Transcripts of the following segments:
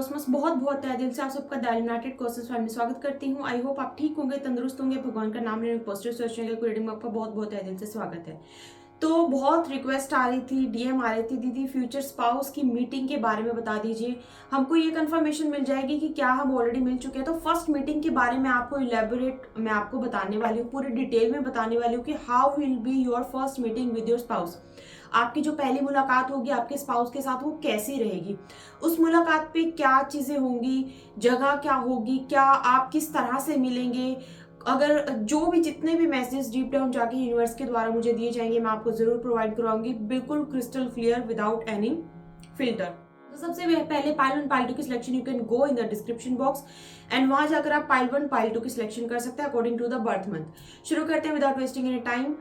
Cosmos बहुत बहुत तहे दिल से आप सबका द यूनाइटेड कॉस्मोस फैमिली में स्वागत करती हूँ। आई होप आप ठीक होंगे, तंदुरुस्त होंगे, भगवान का नाम लेने पॉजिटिव सोचने के रीडिंग में आपका बहुत बहुत तहे दिल से स्वागत है। तो बहुत रिक्वेस्ट आ रही थी, डीएम आ रही थी, दीदी फ्यूचर स्पाउस की मीटिंग के बारे में बता दीजिए, हमको ये कंफर्मेशन मिल जाएगी कि क्या हम ऑलरेडी मिल चुके हैं। तो फर्स्ट मीटिंग के बारे में आपको इलेबोरेट मैं आपको बताने वाली हूँ, पूरी डिटेल में बताने वाली हूँ कि how will be your first meeting with your spouse. आपकी जो पहली मुलाकात होगी आपके स्पाउस के साथ वो कैसी रहेगी, उस मुलाकात पे क्या चीजें होंगी, जगह क्या होगी, क्या आप किस तरह से मिलेंगे, अगर जो भी जितने भी मैसेज डीप डाउन जाके यूनिवर्स के द्वारा मुझे दिए जाएंगे मैं आपको जरूर प्रोवाइड करवाऊंगी, बिल्कुल crystal clear without any filter. तो सबसे पहले पाइल 1 पाइल 2 की selection you can go in the description box and वहां जाकर आप पाइल 1 पाइल 2 की सिलेक्शन कर सकते हैं according to the birth month. शुरू करते हैं विदाउट वेस्टिंग एनी टाइम।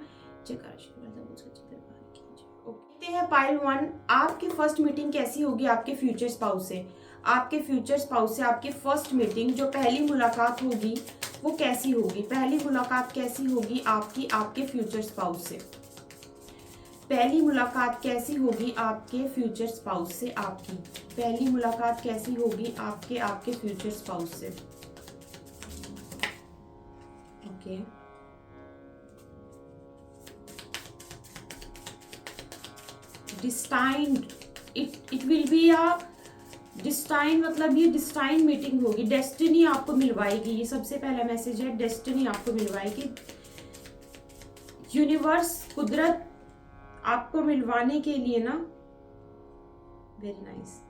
देखते हैं पाइल 1, आपकी फर्स्ट मीटिंग कैसी होगी आपके फ्यूचर स्पाउस से। आपके फ्यूचर स्पाउस से आपकी फर्स्ट मीटिंग जो पहली मुलाकात होगी वो कैसी होगी, पहली मुलाकात कैसी होगी आपकी आपके फ्यूचर स्पाउस से। पहली मुलाकात कैसी होगी आपके फ्यूचर स्पाउस से, आपकी पहली मुलाकात कैसी होगी आपके आपके फ्यूचर स्पाउस से। Okay destined, it will be a destiny, मतलब ये डिस्टाइन मीटिंग होगी, डेस्टिनी आपको मिलवाएगी। ये सबसे पहला मैसेज है, डेस्टिनी आपको मिलवाएगी। यूनिवर्स कुदरत आपको मिलवाने के लिए ना, वेरी नाइस।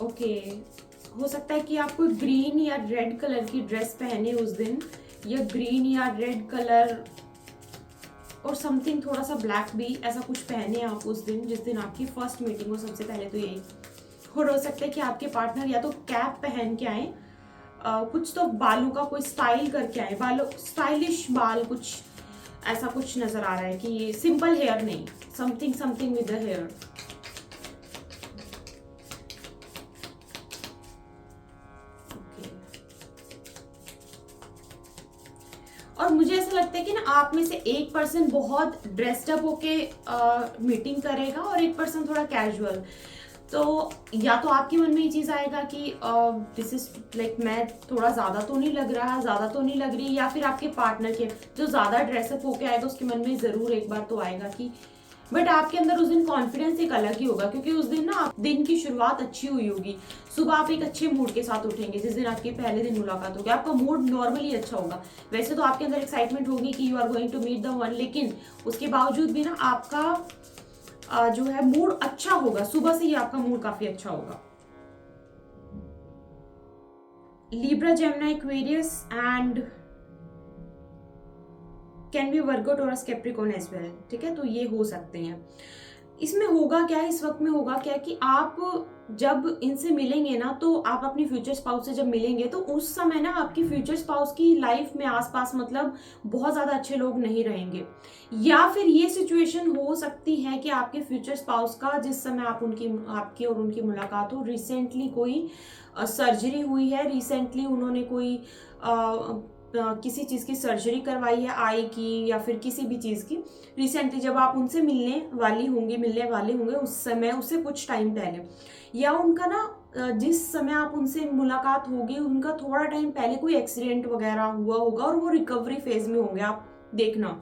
ओके हो सकता है कि आप कोई ग्रीन या रेड कलर की ड्रेस पहने उस दिन, या ग्रीन या रेड कलर और समथिंग थोड़ा सा ब्लैक भी, ऐसा कुछ पहने आप उस दिन जिस दिन आपकी फर्स्ट मीटिंग हो। सबसे पहले तो यही, और हो सकता है कि आपके पार्टनर या तो कैप पहन के आए, कुछ तो बालों का कोई स्टाइल करके आए, बालों स्टाइलिश बाल, कुछ ऐसा कुछ नजर आ रहा है कि ये सिंपल हेयर नहीं, something something with the hair. और मुझे ऐसा लगता है कि ना आप में से एक पर्सन बहुत ड्रेस्ड अप होके मीटिंग करेगा और एक पर्सन थोड़ा कैजुअल। तो या तो आपके मन में ये चीज आएगा कि दिस इज लाइक मैं थोड़ा ज्यादा तो नहीं लग रहा, ज्यादा तो नहीं लग रही, या फिर आपके पार्टनर के जो ज्यादा ड्रेसअप होके आएगा उसके मन में जरूर एक बार तो आएगा कि, बट आपके अंदर उस दिन कॉन्फिडेंस एक अलग ही होगा क्योंकि उस दिन ना दिन की शुरुआत अच्छी हुई होगी। सुबह आप एक अच्छे मूड के साथ उठेंगे जिस दिन आपकी पहले दिन मुलाकात होगी, आपका मूड नॉर्मली अच्छा होगा। वैसे तो आपके अंदर एक्साइटमेंट होगी कि you are going to meet the one, लेकिन उसके बावजूद भी ना आपका जो है मूड अच्छा होगा, सुबह से ही आपका मूड काफी अच्छा होगा। Libra, Gemini, Aquarius and can be Virgo, Taurus, Capricorn as well. ठीक है, तो ये हो सकते हैं। इसमें होगा क्या, इस वक्त में होगा क्या कि आप जब इनसे मिलेंगे ना, तो आप अपनी फ्यूचर स्पाउस से जब मिलेंगे तो उस समय ना आपकी फ्यूचर स्पाउस की लाइफ में आसपास मतलब बहुत ज्यादा अच्छे लोग नहीं रहेंगे, या फिर ये सिचुएशन हो सकती है कि आपके फ्यूचर स्पाउस का जिस समय आपकी और उनकी मुलाकात हो, रिसेंटली कोई सर्जरी हुई है, रिसेंटली उन्होंने कोई किसी चीज की सर्जरी करवाई है, आई की या फिर किसी भी चीज की। रिसेंटली जब आप उनसे मिलने वाले होंगे उस समय, उससे कुछ टाइम पहले, या उनका ना जिस समय आप उनसे मुलाकात होगी उनका थोड़ा टाइम पहले कोई एक्सीडेंट वगैरह हुआ होगा और वो रिकवरी फेज में होंगे। आप देखना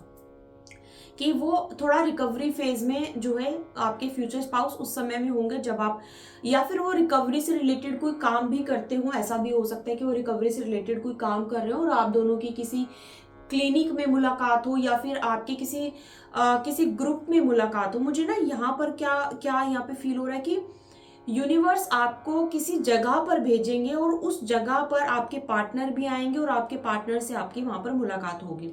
कि वो थोड़ा रिकवरी फेज में जो है आपके फ्यूचर स्पाउस उस समय में होंगे जब आप, या फिर वो रिकवरी से रिलेटेड कोई काम भी करते हो, ऐसा भी हो सकता है कि वो रिकवरी से रिलेटेड कोई काम कर रहे हो और आप दोनों की किसी क्लिनिक में मुलाकात हो या फिर आपके किसी ग्रुप में मुलाकात हो। मुझे ना यहाँ पर क्या क्या यहाँ पे फील हो रहा है कि यूनिवर्स आपको किसी जगह पर भेजेंगे और उस जगह पर आपके पार्टनर भी आएंगे और आपके पार्टनर से आपकी वहां पर मुलाकात होगी।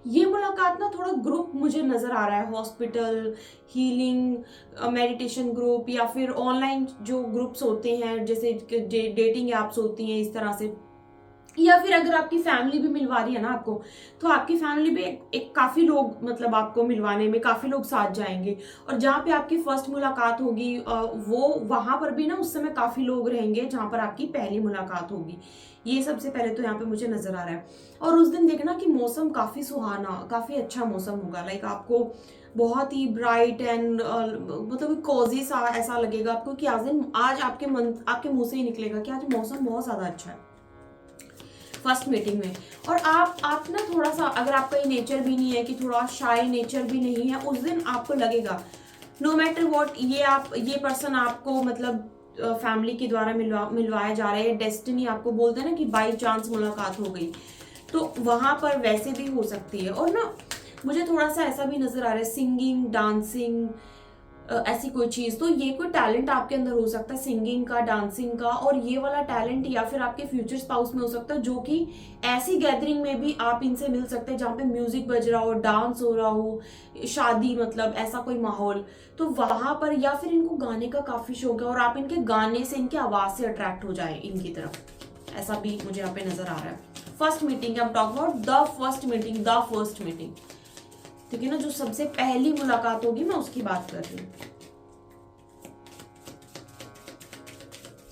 ये मुलाकात ना थोड़ा ग्रुप मुझे नजर आ रहा है, हॉस्पिटल, हीलिंग, मेडिटेशन ग्रुप, या फिर ऑनलाइन जो ग्रुप्स होते हैं जैसे डेटिंग एप्स होती हैं, इस तरह से या फिर अगर आपकी फैमिली भी मिलवा रही है ना आपको, तो आपकी फैमिली भी एक काफ़ी लोग, मतलब आपको मिलवाने में काफ़ी लोग साथ जाएंगे। और जहाँ पे आपकी फर्स्ट मुलाकात होगी वो वहाँ पर भी ना उस समय काफ़ी लोग रहेंगे जहाँ पर आपकी पहली मुलाकात होगी। ये सबसे पहले तो यहाँ पे मुझे नज़र आ रहा है। और उस दिन देखना कि मौसम काफ़ी सुहाना, काफ़ी अच्छा मौसम होगा। लाइक आपको बहुत ही ब्राइट एंड मतलब कोजी सा ऐसा लगेगा आपको कि आज आपके मुंह से ही निकलेगा कि आज मौसम बहुत ज़्यादा अच्छा है फर्स्ट मीटिंग में। और आप ना थोड़ा सा, अगर आपका ये नेचर भी नहीं है कि थोड़ा शाय नेचर भी नहीं है, उस दिन आपको लगेगा नो मैटर व्हाट ये पर्सन आपको मतलब फैमिली के द्वारा मिलवाया जा रहा है, डेस्टिनी आपको बोलते हैं ना कि बाई चांस मुलाकात हो गई, तो वहां पर वैसे भी हो सकती है। और ना मुझे थोड़ा सा ऐसा भी नजर आ रहा है, सिंगिंग, डांसिंग, ऐसी कोई चीज, तो ये कोई टैलेंट आपके अंदर हो सकता है सिंगिंग का, डांसिंग का। और ये वाला टैलेंट या फिर आपके फ्यूचर स्पाउस में हो सकता है, जो कि ऐसी गैदरिंग में भी आप इनसे मिल सकते हैं जहाँ पे म्यूजिक बज रहा हो, डांस हो रहा हो, शादी, मतलब ऐसा कोई माहौल, तो वहां पर। या फिर इनको गाने का काफी शौक है और आप इनके गाने से, इनकी आवाज से अट्रैक्ट हो जाए इनकी तरफ, ऐसा भी मुझे यहाँ पे नजर आ रहा है। First meeting, I am talking about the first meeting, ठीक है ना, जो सबसे पहली मुलाकात होगी, मैं उसकी बात कर रही हूँ।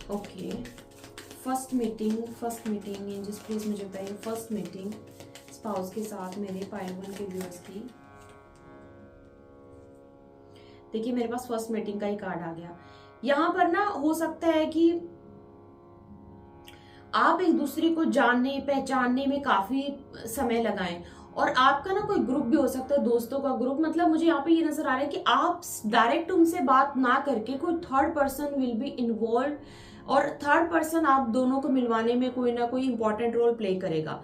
Okay, first meeting angels please मुझे बताइए, फर्स्ट मीटिंग स्पाउस के साथ मेरे पाइल वन के व्यूअर्स की। देखिए मेरे पास फर्स्ट मीटिंग का ही कार्ड आ गया। यहां पर ना हो सकता है कि आप एक दूसरे को जानने पहचानने में काफी समय लगाएं। और आपका ना कोई ग्रुप भी हो सकता है, दोस्तों का ग्रुप, मतलब मुझे यहाँ पे ये नजर आ रहा है कि आप डायरेक्ट उनसे बात ना करके कोई third person will be involve, और थर्ड पर्सन आप दोनों को मिलवाने में कोई ना कोई इंपॉर्टेंट रोल प्ले करेगा।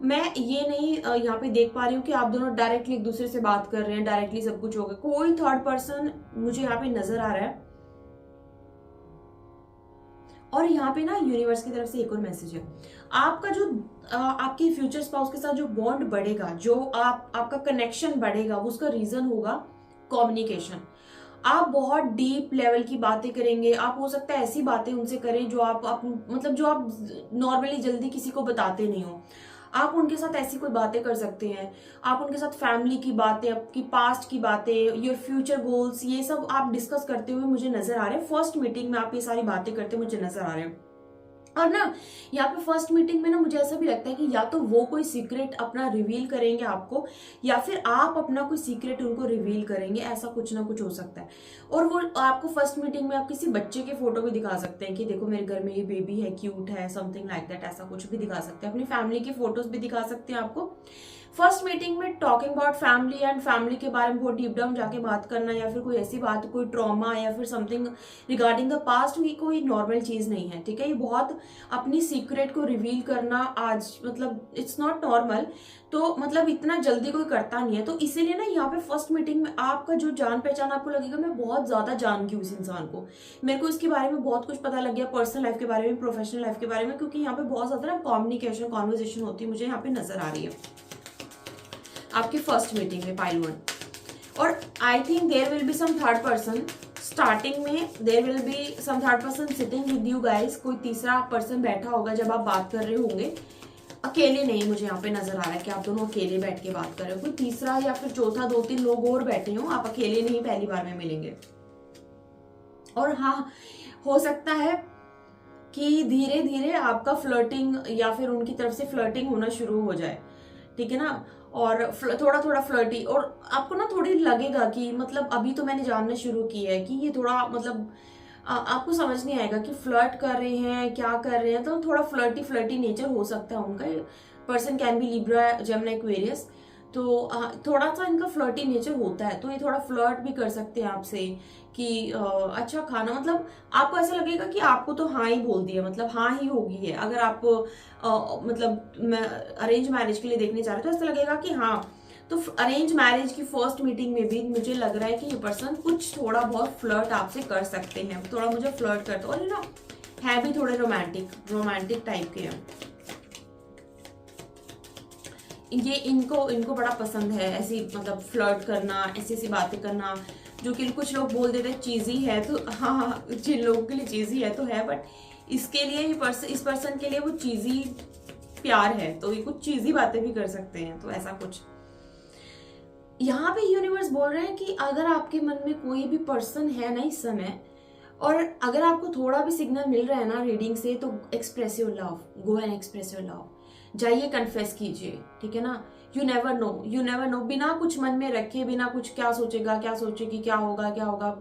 मैं ये नहीं यहाँ पे देख पा रही हूँ कि आप दोनों डायरेक्टली एक दूसरे से बात कर रहे हैं, डायरेक्टली सब कुछ होगा, कोई थर्ड पर्सन मुझे यहाँ पे नजर आ रहा है। और यहाँ पे ना यूनिवर्स की तरफ से एक और मैसेज है, आपका जो आपके फ्यूचर स्पाउस के साथ जो बॉन्ड बढ़ेगा, जो आपका कनेक्शन बढ़ेगा, उसका रीजन होगा कम्युनिकेशन। आप बहुत डीप लेवल की बातें करेंगे, आप हो सकता है ऐसी बातें उनसे करें जो आप मतलब जो आप नॉर्मली जल्दी किसी को बताते नहीं हो। आप उनके साथ ऐसी कोई बातें कर सकते हैं, आप उनके साथ फैमिली की बातें, आपकी पास्ट की बातें, योर फ्यूचर गोल्स, ये सब आप डिस्कस करते हुए मुझे नजर आ रहे हैं। फर्स्ट मीटिंग में आप ये सारी बातें करते मुझे नजर आ रहे हैं। और ना यहाँ पे फर्स्ट मीटिंग में ना मुझे ऐसा भी लगता है कि या तो वो कोई सीक्रेट अपना रिवील करेंगे आपको, या फिर आप अपना कोई सीक्रेट उनको रिवील करेंगे, ऐसा कुछ ना कुछ हो सकता है। और वो आपको फर्स्ट मीटिंग में आप किसी बच्चे के फोटो भी दिखा सकते हैं कि देखो मेरे घर में ये बेबी है, क्यूट है, समथिंग लाइक दैट, ऐसा कुछ भी दिखा सकते हैं। अपनी फैमिली की फोटोज भी दिखा सकते हैं आपको। फर्स्ट मीटिंग में talking about family and family के बारे में बहुत डीप डाउन जाके बात करना, या फिर कोई ऐसी बात, कोई ट्रॉमा या फिर समथिंग रिगार्डिंग द पास्ट, ये कोई नॉर्मल चीज नहीं है, ठीक है। ये बहुत अपनी सीक्रेट को रिवील करना आज मतलब इट्स नॉट नॉर्मल, तो मतलब इतना जल्दी कोई करता नहीं है। तो इसीलिए ना यहाँ पे फर्स्ट मीटिंग में आपका जो जान पहचान, आपको लगेगा मैं बहुत ज्यादा जान गई उस इंसान को, मेरे को इसके बारे में बहुत कुछ पता लग गया, पर्सनल लाइफ के बारे में, प्रोफेशनल लाइफ के बारे में, क्योंकि यहाँ पे बहुत ज्यादा ना कम्युनिकेशन, कॉन्वर्जेशन होती है, मुझे यहाँ पे नजर आ रही है आपकी फर्स्ट मीटिंग में पाइल वन। और I think there will be some third person starting में, there will be some third person sitting with you guys, कोई तीसरा पर्सन बैठा होगा जब आप बात कर रहे होंगे। अकेले नहीं, मुझे यहाँ पे नजर आ रहा है कि आप दोनों अकेले बैठ के बात कर रहे हो, कोई तीसरा या फिर चौथा, 2-3 लोग और बैठे हो, आप अकेले नहीं पहली बार में मिलेंगे। और हाँ, हो सकता है कि धीरे धीरे आपका फ्लर्टिंग या फिर उनकी तरफ से फ्लर्टिंग होना शुरू हो जाए, ठीक है ना। और थोड़ा थोड़ा फ्लर्टी, और आपको ना थोड़ी लगेगा कि मतलब अभी तो मैंने जानना शुरू किया है कि ये थोड़ा मतलब आपको समझ नहीं आएगा कि फ्लर्ट कर रहे हैं, क्या कर रहे हैं, तो थोड़ा फ्लर्टी नेचर हो सकता है उनका। Person can be Libra, Gemini, Aquarius, तो थोड़ा सा इनका फ्लर्टी नेचर होता है, तो ये थोड़ा फ्लर्ट भी कर सकते हैं आपसे कि अच्छा खाना, मतलब आपको ऐसा लगेगा कि आपको तो हाँ ही बोल दिया, मतलब हाँ ही होगी है। अगर आप मतलब अरेंज मैरिज के लिए देखने जा रहे हो तो ऐसा लगेगा कि हाँ, तो अरेंज मैरिज की फर्स्ट मीटिंग में भी मुझे लग रहा है कि ये पर्सन कुछ थोड़ा बहुत फ्लर्ट आपसे कर सकते हैं, थोड़ा मुझे फ्लर्ट करते, और ना है भी थोड़े रोमांटिक टाइप के हैं ये। इनको बड़ा पसंद है ऐसी मतलब फ्लर्ट करना, ऐसी ऐसी बातें करना, जो कि कुछ लोग बोल देते हैं चीजी है, तो हाँ जिन लोगों के लिए चीजी है तो है, बट इसके लिए इस पर्सन के लिए वो चीजी प्यार है तो ये कुछ चीजी बातें भी कर सकते हैं, तो ऐसा कुछ यहाँ पे यूनिवर्स बोल रहे हैं कि अगर आपके मन में कोई भी पर्सन है ना इस समय, और अगर आपको थोड़ा भी सिग्नल मिल रहा है ना रीडिंग से, तो express your love, go and express your love, जाइए कन्फेस कीजिए, ठीक है ना। You never know, you never know, बिना कुछ मन में रखे, बिना कुछ क्या सोचेगा क्या सोचेगी क्या होगा क्या होगा,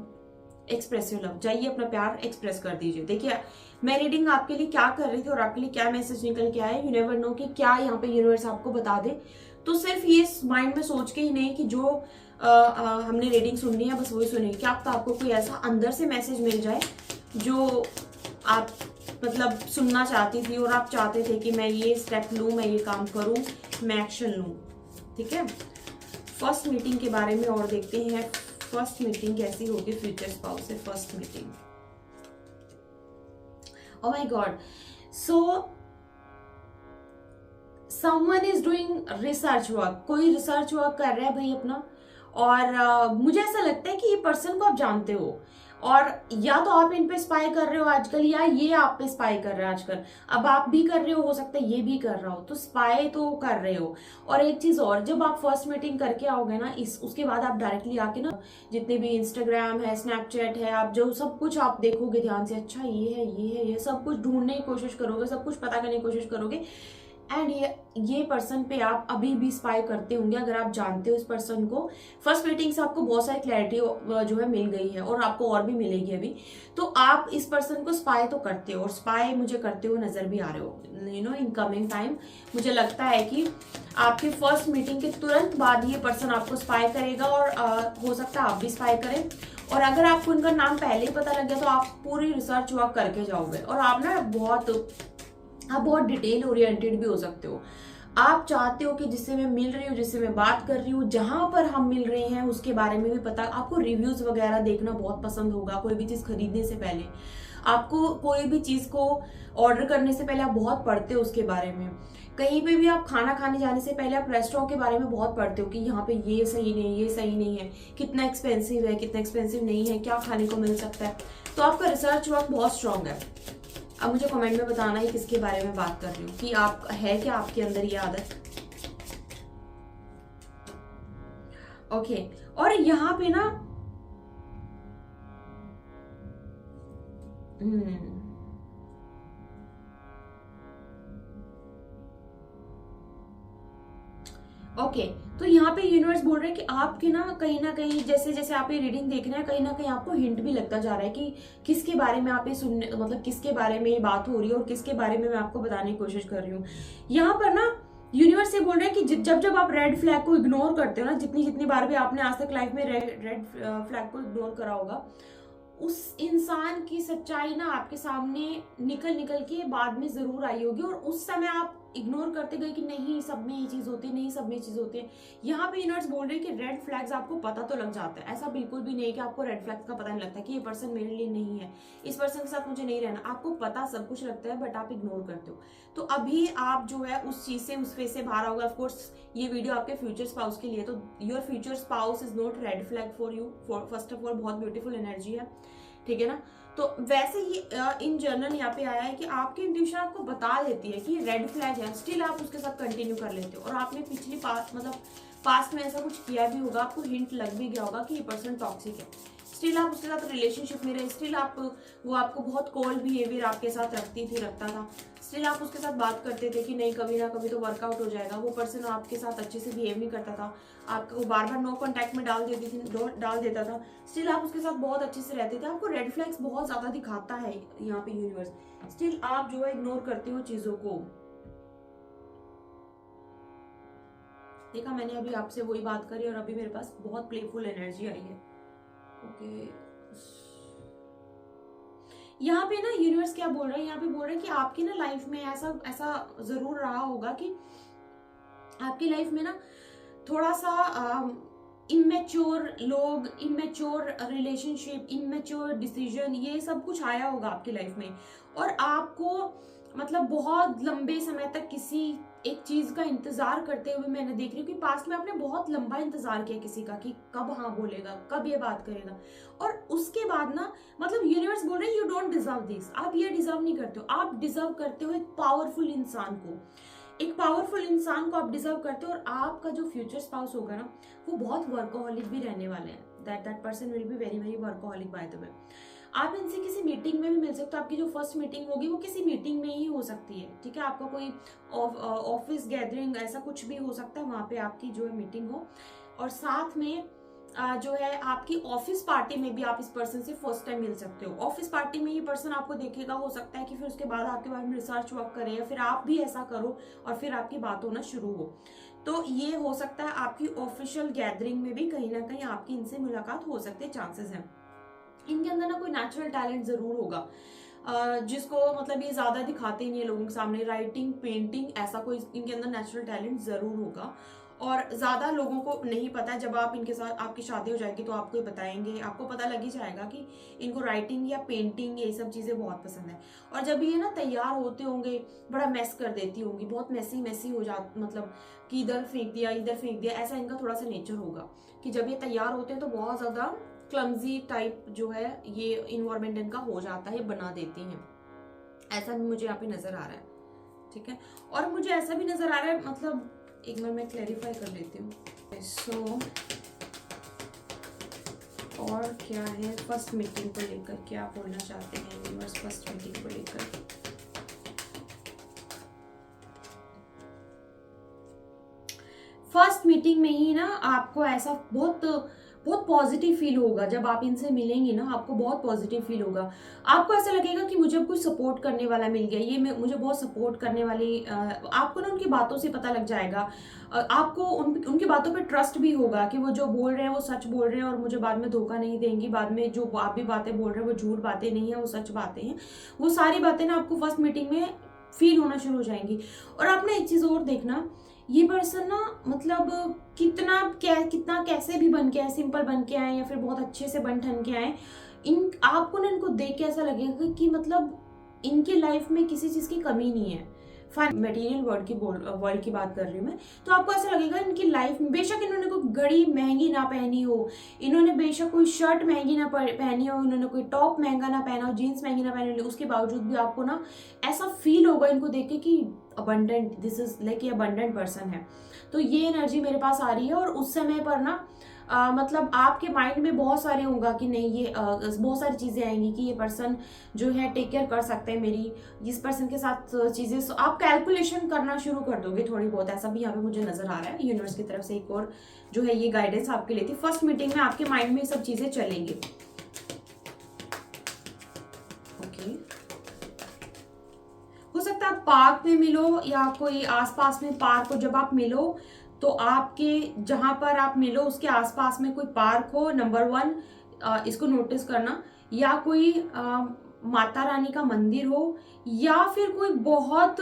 एक्सप्रेस योर लव, जाइए अपना प्यार एक्सप्रेस कर दीजिए। देखिए मैं रीडिंग आपके लिए क्या कर रही थी और आपके लिए क्या मैसेज निकल के आया, यू नेवर नो कि क्या यहाँ पे यूनिवर्स आपको बता दे। तो सिर्फ ये माइंड में सोच के ही नहीं कि जो हमने रीडिंग सुननी है बस वही सुनेंगे, क्या पता आपको कोई ऐसा अंदर से मैसेज मिल जाए जो आप मतलब सुनना चाहती थी और आप चाहते थे कि मैं ये स्टेप लूँ, मैं ये काम करूँ, मैं एक्शन लूँ, ठीक है। फर्स्ट मीटिंग के बारे में और देखते हैं, फर्स्ट मीटिंग कैसी होगी फ्यूचर स्पाउस से, first meeting. Oh my God, so someone is doing research work, कोई रिसर्च वर्क कर रहा है भाई अपना, और मुझे ऐसा लगता है कि ये पर्सन को आप जानते हो, और या तो आप इन पे स्पाई कर रहे हो आजकल, या ये आप पे स्पाई कर रहे हो आजकल। अब आप भी कर रहे हो सकता है ये भी कर रहा हो, तो स्पाई तो कर रहे हो। और एक चीज और, जब आप फर्स्ट मीटिंग करके आओगे ना उसके बाद आप डायरेक्टली आके ना जितने भी इंस्टाग्राम है, स्नैपचैट है, आप जो सब कुछ आप देखोगे ध्यान से, अच्छा ये है ये है ये सब कुछ ढूंढने की कोशिश करोगे, सब कुछ पता करने की कोशिश करोगे, एंड ये पर्सन पे आप अभी भी स्पाई करते होंगे अगर आप जानते हो इस पर्सन को। फर्स्ट मीटिंग से आपको बहुत सारी क्लैरिटी जो है मिल गई है, और आपको और भी मिलेगी अभी। तो आप इस पर्सन को स्पाई तो करते हो, और स्पाई मुझे करते हुए नजर भी आ रहे हो, you know, in coming time. मुझे लगता है कि आपकी फर्स्ट मीटिंग के तुरंत बाद ये पर्सन आपको स्पाई करेगा, और हो सकता है आप भी स्पाई करें। और अगर आपको उनका नाम पहले ही पता लग गया तो आप पूरी रिसर्च वर्क करके जाओगे, और आप ना बहुत डिटेल ओरिएंटेड भी हो सकते हो। आप चाहते हो कि जिससे मैं मिल रही हूँ, जिससे मैं बात कर रही हूँ, जहां पर हम मिल रहे हैं उसके बारे में भी पता, आपको रिव्यूज वगैरह देखना बहुत पसंद होगा। कोई भी चीज खरीदने से पहले, आपको कोई भी चीज को ऑर्डर करने से पहले आप बहुत पढ़ते हो उसके बारे में। कहीं पे भी आप खाना खाने जाने से पहले आप रेस्टोरेंट के बारे में बहुत पढ़ते हो कि यहाँ पे ये सही नहीं, ये सही नहीं है, कितना एक्सपेंसिव है, कितना एक्सपेंसिव नहीं है, क्या खाने को मिल सकता है। तो आपका रिसर्च वर्क बहुत स्ट्रांग है। अब मुझे कमेंट में बताना है किसके बारे में बात कर रही हूँ, कि आप है क्या आपके अंदर ये आदत। ओके, और यहाँ पे ना ओके, तो यहाँ पे यूनिवर्स बोल रहे हैं कि आपके ना कहीं जैसे जैसे आप ये रीडिंग देख रहे हैं, कहीं ना कहीं आपको हिंट भी लगता जा रहा है कि किसके बारे में आप ये सुनने, मतलब किसके बारे में ये बात हो रही है और किसके बारे में मैं आपको बताने की कोशिश कर रही हूँ। यहाँ पर ना यूनिवर्स ये बोल रहे हैं कि जब जब आप रेड फ्लैग को इग्नोर करते हो ना, जितनी जितनी बार भी आपने आज तक लाइफ में रेड फ्लैग को इग्नोर करा होगा, उस इंसान की सच्चाई ना आपके सामने निकल के बाद में जरूर आई होगी, और उस समय आप इग्नोर करते गए कि नहीं सब में ये चीज होती है, नहीं सब में ये चीज होती है। यहाँ पे यूनिवर्स बोल रहे हैं कि रेड फ्लैग्स आपको पता तो लग जाता है, ऐसा बिल्कुल भी नहीं कि आपको रेड फ्लैग्स का पता नहीं लगता कि ये पर्सन मेरे लिए नहीं है, इस पर्सन के साथ मुझे नहीं रहना। आपको पता सब कुछ लगता है, बट आप इग्नोर करते हो। तो अभी आप जो है उस चीज से, उस फेज से बाहर आओगे। ऑफकोर्स ये वीडियो आपके फ्यूचर स्पाउस के लिए, तो your future spouse is not red flag for you. First of all बहुत ब्यूटीफुल एनर्जी है, ठीक है ना। तो वैसे ही इन जनरल यहाँ पे आया है कि आपकी इंट्यूशन आपको बता देती है कि ये रेड फ्लैग है, स्टिल आप उसके साथ कंटिन्यू कर लेते हो। और आपने पिछली पास्ट में ऐसा कुछ किया भी होगा, आपको हिंट लग भी गया होगा कि ये पर्सन टॉक्सिक है, स्टिल आप उसके साथ रिलेशनशिप में रहे, स्टिल वो आपको बहुत कोल्ड बिहेवियर आपके साथ रखता था, स्टिल आप उसके साथ बात करते थे कि नहीं कभी ना कभी तो वर्कआउट हो जाएगा। वो पर्सन आपके साथ अच्छे से बिहेव नहीं करता था, आपको बार बार नो कॉन्टैक्ट में डाल देता था, स्टिल आप उसके साथ बहुत अच्छे से रहते थे। आपको रेड फ्लैग्स बहुत ज्यादा दिखाता है यहाँ पे यूनिवर्स, स्टिल आप जो है इग्नोर करते हो चीजों को। देखा मैंने अभी आपसे वही बात करी, और अभी मेरे पास बहुत प्लेफुल एनर्जी आई है। ओके, यहाँ पे ना यूनिवर्स क्या बोल रहा है, यहाँ पे बोल रहे हैं कि आपकी ना लाइफ में ऐसा जरूर रहा होगा कि आपकी लाइफ में ना थोड़ा सा इमेच्योर लोग, इमेच्योर रिलेशनशिप, इमेच्योर डिसीजन, ये सब कुछ आया होगा आपकी लाइफ में। और आपको मतलब बहुत लंबे समय तक किसी एक चीज का इंतजार करते हुए मैंने देख रही हूँ कि पास्ट में आपने बहुत लंबा इंतजार किया किसी का, कि कब हाँ बोलेगा, कब ये बात करेगा। और उसके बाद ना मतलब यूनिवर्स बोल रहे हैं यू डोंट डिजर्व दिस, आप ये डिजर्व नहीं करते हो, आप डिजर्व करते हो एक पावरफुल इंसान को, एक पावरफुल इंसान को आप डिजर्व करते हो, और आपका जो फ्यूचर स्पाउस होगा ना वो बहुत वर्कोहॉलिक भी रहने वाले हैं। That person will be very very workaholic by the way. आप इनसे किसी मीटिंग में भी मिल सकते हो, आपकी जो फर्स्ट मीटिंग होगी वो किसी मीटिंग में ही हो सकती है, ठीक है। आपका कोई ऑफिस गैदरिंग ऐसा कुछ भी हो सकता है, वहाँ पे आपकी जो है मीटिंग हो, और साथ में जो है आपकी ऑफिस पार्टी में भी आप इस पर्सन से फर्स्ट टाइम मिल सकते हो। ऑफिस पार्टी में ये पर्सन आपको देखेगा, हो सकता है कि फिर उसके बाद आपके बारे में रिसर्च वर्क करे, या फिर आप भी ऐसा करो और फिर आपकी बात होना शुरू हो। तो ये हो सकता है आपकी ऑफिशियल गैदरिंग में भी कहीं ना कहीं आपकी इनसे मुलाकात हो सकते चांसेस हैं। इनके अंदर ना कोई नेचुरल टैलेंट जरूर होगा, जिसको मतलब ये ज्यादा दिखाते नहीं है लोगों के सामने। राइटिंग, पेंटिंग, ऐसा कोई इनके अंदर नेचुरल टैलेंट जरूर होगा, और ज्यादा लोगों को नहीं पता। जब आप इनके साथ आपकी शादी हो जाएगी तो आपको बताएंगे, आपको पता लग ही जाएगा कि इनको राइटिंग या पेंटिंग ये सब चीजें बहुत पसंद है। और जब ये ना तैयार होते होंगे बड़ा मैस कर देती होंगी, बहुत मैसी हो जा, मतलब कि इधर फेंक दिया इधर फेंक दिया, ऐसा इनका थोड़ा सा नेचर होगा कि जब ये तैयार होते हैं तो बहुत ज्यादा क्लमजी टाइप जो है ये इन्वायरमेंट इनका हो जाता है, बना देती हैं। ऐसा भी मुझे यहाँ पे नजर आ रहा है, ठीक है। और मुझे ऐसा भी नजर आ रहा है, मतलब एक बार मैं क्लैरिफाई कर लेती हूँ। सो और क्या है फर्स्ट मीटिंग को लेकर, क्या बोलना चाहते हैं यूनिवर्स फर्स्ट मीटिंग को लेकर। फर्स्ट मीटिंग में ही ना आपको ऐसा बहुत पॉजिटिव फील होगा। जब आप इनसे मिलेंगे ना आपको बहुत पॉजिटिव फील होगा। आपको ऐसा लगेगा कि मुझे अब कुछ सपोर्ट करने वाला मिल गया, ये मुझे बहुत सपोर्ट करने वाली, आपको ना उनकी बातों से पता लग जाएगा। आपको उनकी बातों पे ट्रस्ट भी होगा कि वो जो बोल रहे हैं वो सच बोल रहे हैं और मुझे बाद में धोखा नहीं देंगी। बाद में जो आप भी बातें बोल रहे हैं वो झूठ बातें नहीं है, वो सच बातें हैं। वो सारी बातें ना आपको फर्स्ट मीटिंग में फील होना शुरू हो जाएंगी। और आप ना एक चीज और देखना, ये पर्सन ना मतलब कितना कैसे भी बन के आए, सिंपल बन के आए या फिर बहुत अच्छे से बन ठन के आए, आपको ना इनको देख के ऐसा लगेगा कि मतलब इनके लाइफ में किसी चीज की कमी नहीं है। मटेरियल वर्ल्ड की बात कर रही हूँ मैं। तो आपको ऐसा लगेगा इनकी लाइफ में, बेशक इन्होंने कोई घड़ी महंगी ना पहनी हो, इन्होंने बेशक कोई शर्ट महंगी ना पहनी हो, इन्होंने कोई टॉप महंगा ना पहना हो, जीन्स महंगी ना पहनी हो, उसके बावजूद भी आपको ना ऐसा फील होगा इनको देख के कि अबंडेंट, दिस इज लाइक ये अबंडेंट पर्सन है। तो ये एनर्जी मेरे पास आ रही है। और उस समय पर ना मतलब आपके माइंड में बहुत सारे होगा कि नहीं, ये बहुत सारी चीजें आएंगी कि ये पर्सन जो है टेक केयर कर सकते हैं मेरी, इस पर्सन के साथ चीजें, आप कैलकुलेशन करना शुरू कर दोगे थोड़ी बहुत। ऐसा भी यहाँ पे मुझे नजर आ रहा है यूनिवर्स की तरफ से एक और जो है ये गाइडेंस आपके लिए थी। फर्स्ट मीटिंग में आपके माइंड में सब चीजें चलेंगी। ओके, हो सकता है आप पार्क में मिलो या कोई आसपास में पार्क हो। जब आप मिलो तो आपके जहां पर आप मिलो उसके आसपास में कोई पार्क हो, नंबर 1 इसको नोटिस करना, या कोई माता रानी का मंदिर हो, या फिर कोई बहुत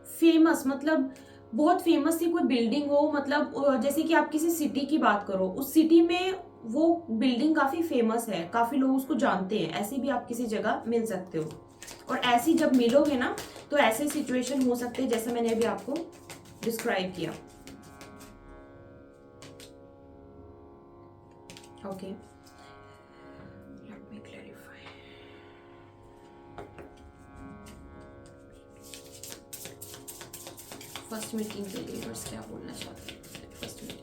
फेमस, मतलब बहुत फेमस सी कोई बिल्डिंग हो। मतलब जैसे कि आप किसी सिटी की बात करो, उस सिटी में वो बिल्डिंग काफी फेमस है, काफी लोग उसको जानते हैं, ऐसी भी आप किसी जगह मिल सकते हो। और ऐसी जब मिलोगे ना तो ऐसे सिचुएशन हो सकते हैं जैसे मैंने अभी आपको डिस्क्राइब किया। Okay, let me clarify. First meeting के लिए बस क्या बोलना चाहते हैं? First meeting.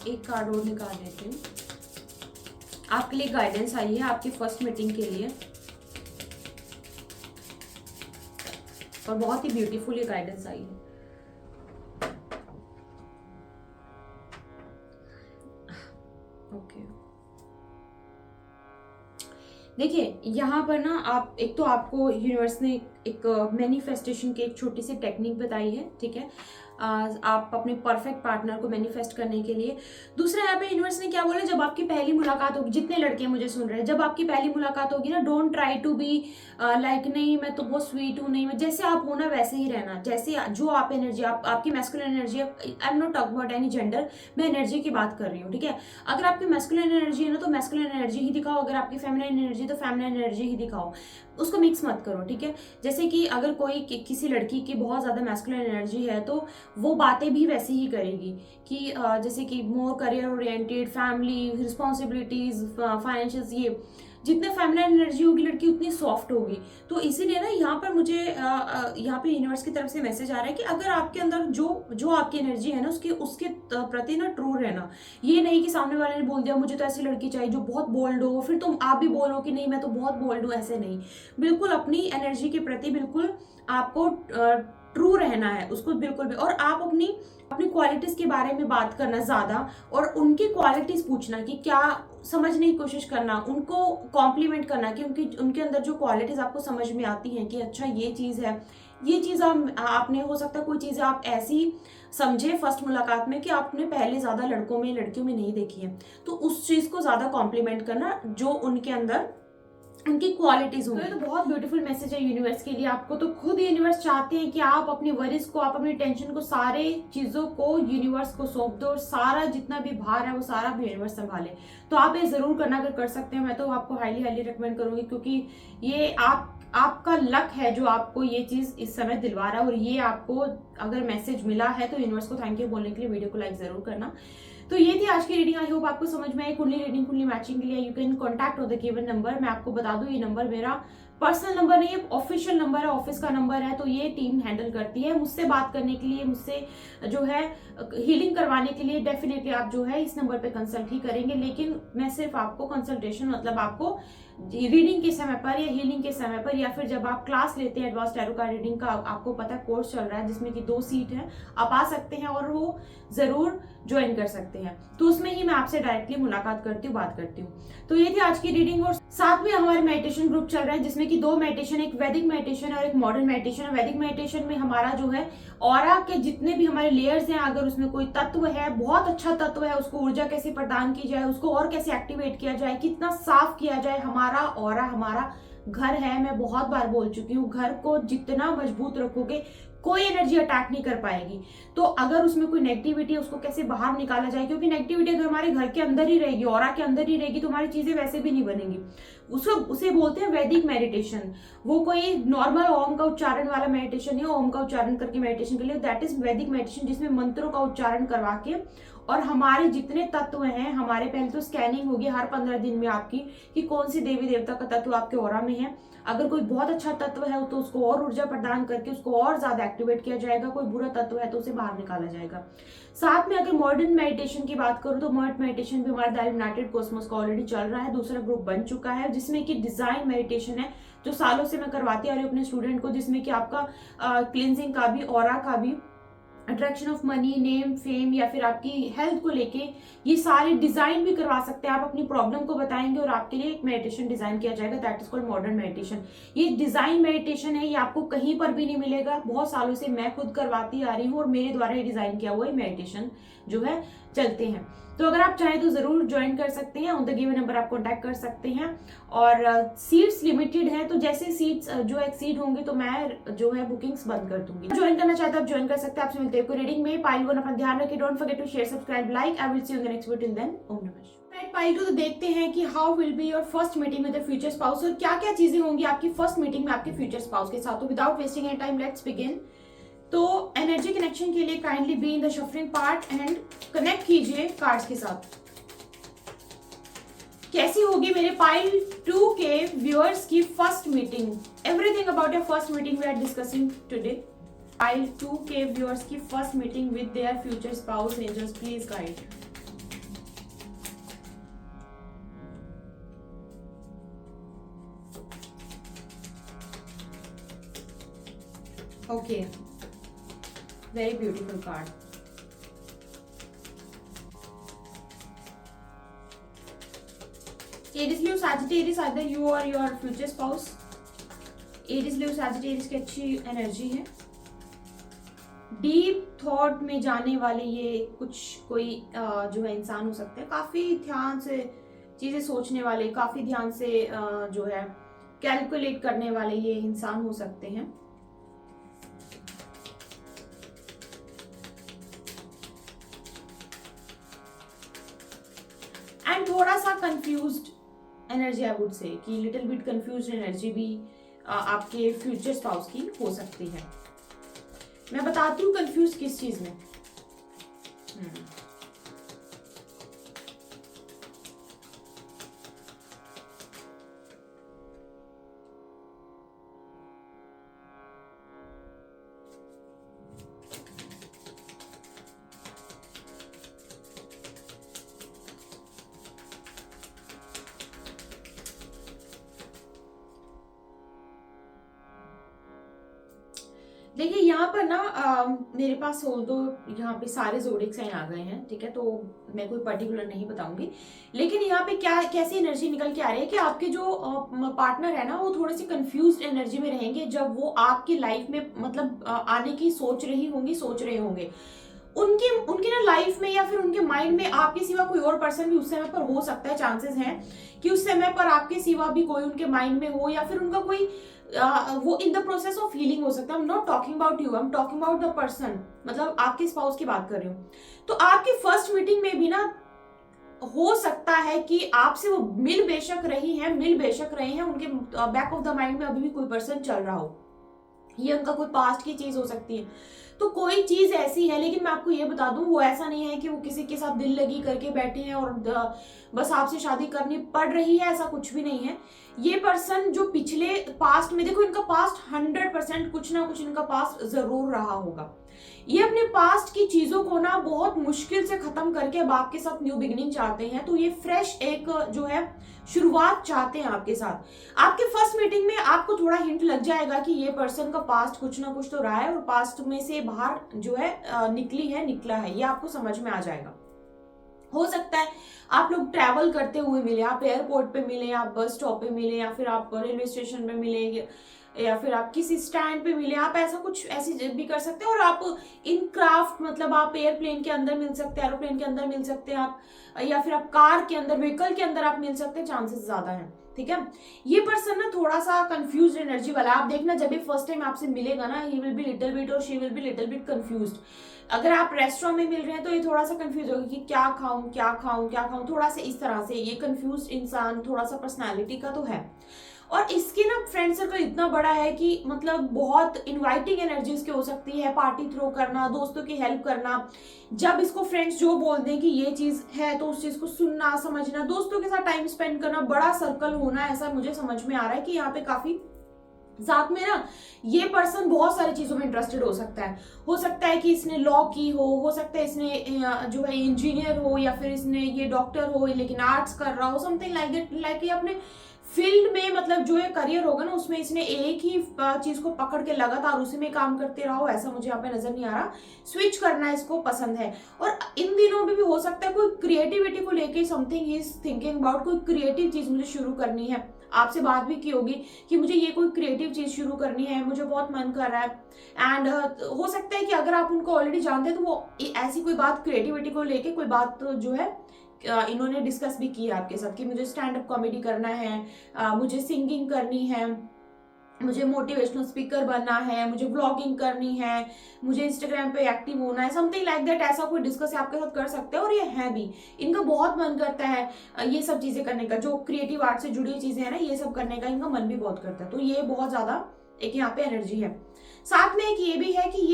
एक कार्ड और निकाल लेती हूँ। आपके लिए गाइडेंस आई है आपकी फर्स्ट मीटिंग के लिए, और बहुत ही ब्यूटीफुल ये गाइडेंस आई है। ओके, देखिए यहाँ पर ना आप, एक तो आपको यूनिवर्स ने एक मैनिफेस्टेशन की एक छोटी सी टेक्निक बताई है, ठीक है, आप अपने परफेक्ट पार्टनर को मैनिफेस्ट करने के लिए। दूसरा यहाँ पे यूनिवर्स ने क्या बोला, जब आपकी पहली मुलाकात होगी, जितने लड़के मुझे सुन रहे हैं, जब आपकी पहली मुलाकात होगी ना, don't try to be like नहीं मैं तो बहुत स्वीट हूँ, नहीं मैं, जैसे आप हो ना वैसे ही रहना, जैसे जो आप एनर्जी, आपकी masculine energy, I am not talk about any gender, मैं एनर्जी की बात कर रही हूँ, ठीक है। अगर आपकी मैस्कुलिन एनर्जी है ना तो मैस्कुलिन एनर्जी ही दिखाओ, अगर आपकी फेमिनिन एनर्जी तो फेमिनिन एनर्जी ही दिखाओ। उसको मिक्स मत करो, ठीक है। जैसे कि अगर कोई किसी लड़की की बहुत ज़्यादा मैस्कुलिन एनर्जी है तो वो बातें भी वैसे ही करेगी कि जैसे कि more career oriented, family responsibilities, financial, ये जितने फेमिनिन एनर्जी होगी लड़की उतनी सॉफ्ट होगी। तो इसीलिए ना यहाँ पर मुझे यहाँ पे यूनिवर्स की तरफ से मैसेज आ रहा है कि अगर आपके अंदर जो जो आपकी एनर्जी है ना उसके उसके प्रति ना ट्रू रहना। ये नहीं कि सामने वाले ने बोल दिया मुझे तो ऐसी लड़की चाहिए जो बहुत बोल्ड हो, फिर तुम आप भी बोलो कि नहीं मैं तो बहुत बोल्ड हूँ, ऐसे नहीं। बिल्कुल अपनी एनर्जी के प्रति बिल्कुल आपको ट्रू रहना है उसको बिल्कुल भी। और आप अपनी अपनी क्वालिटीज के बारे में बात करना ज्यादा, और उनकी क्वालिटीज पूछना कि क्या, समझने की कोशिश करना, उनको कॉम्प्लीमेंट करना कि उनके अंदर जो क्वालिटीज आपको समझ में आती हैं कि अच्छा ये चीज है, ये चीज आपने हो सकता है कोई चीज आप ऐसी समझे फर्स्ट मुलाकात में कि आपने पहले ज्यादा लड़कों में लड़कियों में नहीं देखी है, तो उस चीज को ज्यादा कॉम्प्लीमेंट करना जो उनके अंदर उनकी क्वालिटीज होंगी। तो बहुत ब्यूटीफुल मैसेज है यूनिवर्स के लिए आपको। तो खुद यूनिवर्स चाहते हैं कि आप अपनी वरीज को, आप अपनी टेंशन को, सारे चीजों को यूनिवर्स को सौंप दो और सारा जितना भी भार है वो सारा भी यूनिवर्स संभाले। तो आप ये जरूर करना, अगर कर सकते हैं मैं तो आपको हाईली हाईली रिकमेंड करूंगी, क्योंकि ये आपका लक है जो आपको ये चीज इस समय दिलवा रहा है। और ये आपको अगर मैसेज मिला है तो यूनिवर्स को थैंक यू बोलने के लिए वीडियो को लाइक जरूर करना। तो ये थी आज की रीडिंग। आई होप आपको समझ में आई। कुंडली रीडिंग, कुंडली मैचिंग के लिए you can contact on the given number. मैं आपको बता दूं ये नंबर मेरा पर्सनल नंबर नहीं है, ऑफिशियल नंबर है, ऑफिस का नंबर है। तो ये टीम हैंडल करती है। मुझसे बात करने के लिए, मुझसे जो है हीलिंग करवाने के लिए डेफिनेटली आप जो है इस नंबर पे कंसल्ट ही करेंगे। लेकिन मैं सिर्फ आपको कंसल्टेशन, मतलब आपको रीडिंग के समय पर या हीलिंग के समय पर, या फिर जब आप क्लास लेते हैं एडवांस टैरो कार्ड रीडिंग का, आपको पता है कोर्स चल रहा है जिसमें कि 2 सीट है, आप आ सकते हैं और वो जरूर ज्वाइन कर सकते हैं। तो उसमें ही मैं आपसे डायरेक्टली मुलाकात करती हूँ, बात करती हूँ। तो ये थी आज की रीडिंग। और साथ में हमारे मेडिटेशन ग्रुप चल रहा है जिसमें कि 2 मेडिटेशन, एक वैदिक मेडिटेशन और एक मॉडर्न मेडिटेशन है। वैदिक मेडिटेशन में हमारा जो है ऑरा के जितने भी हमारे लेयर्स हैं, अगर उसमें कोई तत्व है, बहुत अच्छा तत्व है, उसको ऊर्जा कैसे प्रदान की जाए, उसको और कैसे एक्टिवेट किया जाए, कितना साफ किया जाए। हमारा ऑरा हमारा घर है, मैं बहुत बार बोल चुकी हूँ, घर को जितना मजबूत रखोगे कोई एनर्जी अटैक नहीं कर पाएगी। तो अगर उसमें कोई नेगेटिविटी है उसको कैसे बाहर निकाला जाए, क्योंकि नेगेटिविटी अगर हमारे घर के अंदर ही रहेगी, ऑरा के अंदर ही रहेगी, तो हमारी चीजें वैसे भी नहीं बनेंगी। उसे बोलते हैं वैदिक मेडिटेशन। वो कोई नॉर्मल ओम का उच्चारण वाला मेडिटेशन नहीं, ओम का उच्चारण करके मेडिटेशन के लिए, दैट इज वैदिक मेडिटेशन, जिसमें मंत्रों का उच्चारण करवा के और हमारे जितने तत्व हैं, हमारे पहले तो स्कैनिंग होगी हर 15 दिन में आपकी कि कौन सी देवी देवता का तत्व आपके ऑरा में है। अगर कोई बहुत अच्छा तत्व है तो उसको और ऊर्जा प्रदान करके उसको और ज्यादा एक्टिवेट किया जाएगा, कोई बुरा तत्व है तो उसे बाहर निकाला जाएगा। साथ में अगर मॉडर्न मेडिटेशन की बात करूं तो मॉडर्न मेडिटेशन भी हमारा द यूनाइटेड कॉस्मोस का ऑलरेडी चल रहा है, दूसरा ग्रुप बन चुका है, जिसमें कि डिजाइन मेडिटेशन है जो सालों से मैं करवाती आ रही हूँ अपने स्टूडेंट को, जिसमें कि आपका क्लिनजिंग का भी, ऑरा का भी, attraction of money, name, fame, या फिर आपकी हेल्थ को लेके ये सारे डिजाइन भी करवा सकते हैं। आप अपनी प्रॉब्लम को बताएंगे और आपके लिए एक मेडिटेशन डिजाइन किया जाएगा, that is called modern meditation. ये डिजाइन मेडिटेशन है, ये आपको कहीं पर भी नहीं मिलेगा। बहुत सालों से मैं खुद करवाती आ रही हूँ और मेरे द्वारा ये डिजाइन किया हुआ मेडिटेशन जो है चलते हैं। तो अगर आप चाहें तो जरूर ज्वाइन कर सकते हैं, ऑन द गिवन नंबर आप कॉन्टैक्ट कर सकते हैं। और सीट्स लिमिटेड है, तो जैसे सीट्स जो एक्सीड होंगे तो मैं जो है बुकिंग्स बंद कर दूंगी। ज्वाइन करना चाहते हैं आप ज्वाइन कर सकते हैं। आपसे मिलते हैं कोई रीडिंग में। पाइल 1 अपना ध्यान रखिए, don't forget to share, subscribe, like. I will see you in the next video, till then ओम नमः शिवाय। पाइल 2 तो देखते हैं कि how will be your first meeting with the future spouse, और क्या क्या चीजें होंगी आपकी फर्स्ट मीटिंग में आपके फ्यूचर स्पाउस के साथ। तो without wasting any time let's begin. तो एनर्जी कनेक्शन के लिए kindly be in the shuffling part and connect कीजिए कार्ड्स के साथ। कैसी होगी मेरे पाइल 2 के व्यूअर्स की first meeting. Everything about your first meeting we are discussing today. Pile 2 के व्यूअर्स की first meeting with their future spouse, angels please guide. Okay, very beautiful card. Aries, Leo, Sagittarius, either you or your future spouse. Aries, Leo, Sagittarius की अच्छी energy है। Deep thought में जाने वाले ये कुछ कोई जो है इंसान हो सकते हैं, काफी ध्यान से चीजें सोचने वाले, काफी ध्यान से जो है कैलकुलेट करने वाले ये इंसान हो सकते हैं। एंड थोड़ा सा confused energy, I would say कि लिटिल बिट कंफ्यूज एनर्जी भी आपके फ्यूचर स्पाउस की हो सकती है। मैं बताती हूँ कंफ्यूज किस चीज में। देखिए यहाँ पर ना मेरे पास दो यहाँ पे सारे ज़ोडिएक साइन आ गए हैं, ठीक है, तो मैं कोई पर्टिकुलर नहीं बताऊंगी, लेकिन यहाँ पे क्या कैसी एनर्जी निकल के आ रही है कि आपके जो पार्टनर है ना वो थोड़े से कंफ्यूज्ड एनर्जी में रहेंगे जब वो आपकी लाइफ में मतलब आने की सोच रहे होंगे। उनकी उनकी ना लाइफ में या फिर उनके माइंड में आपके सिवा कोई और पर्सन भी उस समय पर हो सकता है, चांसेस हैं कि उस समय पर आपके सिवा भी कोई उनके माइंड में हो, या फिर उनका कोई वो in the process of healing हो सकता है। I am not talking about you, I am talking about the person, मतलब आपके स्पाउस की बात कर रही हूँ। तो आपकी फर्स्ट मीटिंग में भी ना हो सकता है कि आपसे वो मिल बेशक रहे हैं, उनके बैक ऑफ द माइंड में अभी भी कोई पर्सन चल रहा हो, ये उनका कोई पास्ट की चीज हो सकती है। तो कोई चीज ऐसी है, लेकिन मैं आपको ये बता दूं वो ऐसा नहीं है कि वो किसी के साथ दिल लगी करके बैठे हैं और बस आपसे शादी करनी पड़ रही है, ऐसा कुछ भी नहीं है। ये पर्सन जो पिछले पास्ट में, देखो इनका पास्ट 100% कुछ ना कुछ इनका पास्ट जरूर रहा होगा। ये अपने पास्ट की चीजों को ना बहुत मुश्किल से खत्म करके अब आपके साथ न्यू बिगिनिंग चाहते हैं, तो ये फ्रेश एक जो है शुरुआत चाहते हैं आपके साथ। आपके फर्स्ट मीटिंग में आपको थोड़ा हिंट लग जाएगा कि ये पर्सन का पास्ट कुछ ना कुछ तो रहा है और पास्ट में से बाहर जो है निकला है, ये आपको समझ में आ जाएगा। हो सकता है आप लोग ट्रैवल करते हुए मिले, आप एयरपोर्ट पे मिले, आप बस स्टॉप पे मिले, या फिर आप रेलवे स्टेशन पे मिले, या फिर आप किसी स्टैंड पे मिले, आप ऐसा कुछ ऐसी भी कर सकते हैं। और आप इन क्राफ्ट मतलब आप एयरप्लेन के अंदर मिल सकते हैं, एरोप्लेन के अंदर मिल सकते हैं आप, या फिर आप कार के अंदर, व्हीकल के अंदर आप मिल सकते हैं, चांसेस ज्यादा हैं, ठीक है। ये पर्सन ना थोड़ा सा कंफ्यूज एनर्जी वाला, आप देखना जब भी फर्स्ट टाइम आपसे मिलेगा ना, he will be little bit और she will be little bit confused. अगर आप रेस्टोरेंट में मिल रहे हैं तो ये थोड़ा सा कंफ्यूज होगा कि क्या खाऊं, थोड़ा सा इस तरह से ये कंफ्यूज इंसान थोड़ा सा पर्सनालिटी का तो है। और इसके ना फ्रेंड सर्कल इतना बड़ा है कि मतलब बहुत इनवाइटिंग एनर्जी इसकी हो सकती है, पार्टी थ्रो करना, दोस्तों की हेल्प करना, जब इसको फ्रेंड्स जो बोल दें कि ये चीज है तो उस चीज को सुनना समझना, दोस्तों के साथ टाइम स्पेंड करना, बड़ा सर्कल होना, ऐसा मुझे समझ में आ रहा है कि यहाँ पे काफी साथ में ना ये पर्सन बहुत सारी चीजों में इंटरेस्टेड हो सकता है कि इसने लॉ की हो सकता है इसने जो है इंजीनियर हो, या फिर इसने ये डॉक्टर हो लेकिन आर्ट्स कर रहा हो, समथिंग लाइक दैट, लाइक ये अपने फील्ड में मतलब जो ये करियर होगा ना उसमें इसने एक ही चीज को पकड़ के लगातार उसी में काम करते रहो, ऐसा मुझे यहाँ पे नजर नहीं आ रहा। स्विच करना इसको पसंद है, और इन दिनों में भी हो सकता है कोई क्रिएटिविटी को लेके something he is thinking about, कोई क्रिएटिव चीज मुझे शुरू करनी है। आपसे बात भी की होगी कि मुझे ये कोई क्रिएटिव चीज शुरू करनी है, मुझे बहुत मन कर रहा है। एंड हो सकता है कि अगर आप उनको ऑलरेडी जानते हैं तो वो ऐसी कोई बात क्रिएटिविटी को लेके कोई बात जो है इन्होंने डिस्कस भी की है आपके साथ कि मुझे स्टैंड अप कॉमेडी करना है, मुझे सिंगिंग करनी है, मुझे मोटिवेशनल स्पीकर बनना है, मुझे ब्लॉगिंग करनी है, मुझे इंस्टाग्राम पे एक्टिव होना है, समथिंग लाइक दैट। ऐसा कोई डिस्कस आपके साथ कर सकते हैं, और ये है भी, इनका बहुत मन करता है ये सब चीजें करने का, जो क्रिएटिव आर्ट से जुड़ी चीजें हैं ना ये सब करने का इनका मन भी बहुत करता है। तो ये बहुत ज्यादा एक यहाँ पे एनर्जी है। साथ में एक ये भी है कि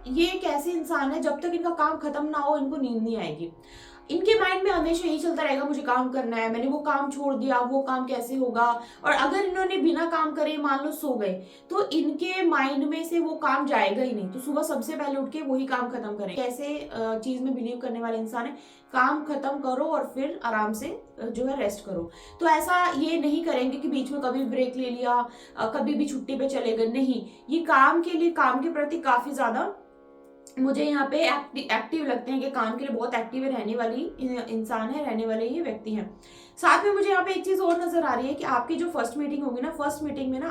ये एक ऐसे इंसान है जब तक इनका काम खत्म ना हो इनको नींद नहीं आएगी। इनके माइंड में हमेशा यही चलता रहेगा मुझे काम करना है, मैंने वो काम छोड़ दिया, वो काम कैसे होगा। और अगर इन्होंने बिना काम करे मान लो सो गए तो इनके माइंड में से वो काम जाएगा ही नहीं, तो सुबह सबसे पहले उठ के वही काम खत्म करें। कैसे चीज में बिलीव करने वाले इंसान है, काम खत्म करो और फिर आराम से जो है रेस्ट करो। तो ऐसा ये नहीं करेंगे कि बीच में कभी ब्रेक ले लिया, कभी भी छुट्टी पे चले गए, नहीं, ये काम के लिए, काम के प्रति काफी ज्यादा मुझे यहाँ पे एक्टिव लगते हैं कि काम के लिए बहुत एक्टिव रहने वाली इंसान है, रहने वाले ये व्यक्ति हैं। साथ में मुझे यहाँ पे एक चीज और नजर आ रही है कि आपकी जो फर्स्ट मीटिंग होगी ना, फर्स्ट मीटिंग में ना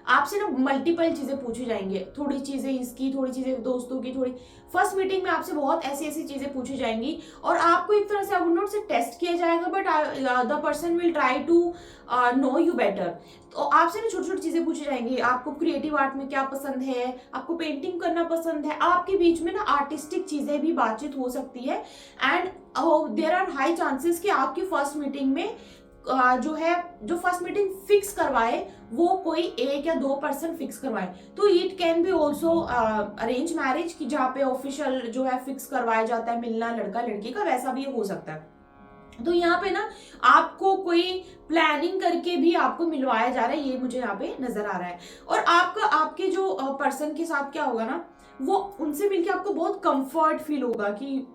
आपसे ना मल्टीपल चीजें पूछी जाएंगी, थोड़ी चीजें इसकी, थोड़ी चीजें दोस्तों की, थोड़ी फर्स्ट मीटिंग में आपसे बहुत ऐसी ऐसी चीजें पूछी जाएंगी और आपको एक तरह से अब नोट से टेस्ट किया जाएगा, but the person will try to know you better. तो आपसे ना छोटी छोटी चीजें पूछी जाएंगी, आपको क्रिएटिव आर्ट में क्या पसंद है, आपको पेंटिंग करना पसंद है, आपके बीच में ना आर्टिस्टिक चीजें भी बातचीत हो सकती है। And there are high chances कि आपकी फर्स्ट मीटिंग में जो है जो फर्स्ट मीटिंग फिक्स करवाए वो कोई 1 या 2 पर्सन फिक्स करवाए। तो it can be also arrange marriage की जहाँ पे ऑफिशियल जो है फिक्स करवाया जाता है मिलना लड़का लड़की का, वैसा भी हो सकता है। तो यहाँ पे ना आपको कोई प्लानिंग करके भी आपको मिलवाया जा रहा है, ये मुझे यहाँ पे नजर आ रहा है। और आपका आपके जो पर्सन के साथ क्या होगा ना, वो उनसे मिलके आपको बहुत कंफर्ट फील होगा कि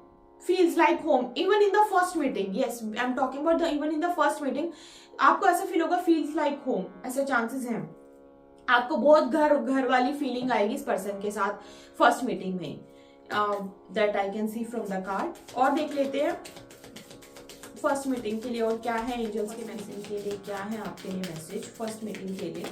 feels like home even in the first meeting. Yes, I'm talking about the even in the first meeting आपको ऐसा फील होगा feels like home, ऐसे चांसेस हैं। आपको बहुत घर घर वाली फीलिंग आएगी इस पर्सन के साथ फर्स्ट मीटिंग में, that I can see from the card. और देख लेते हैं फर्स्ट मीटिंग के लिए और क्या है एंजल्स के मैसेज के लिए, क्या है आपके लिए मैसेज फर्स्ट मीटिंग के लिए।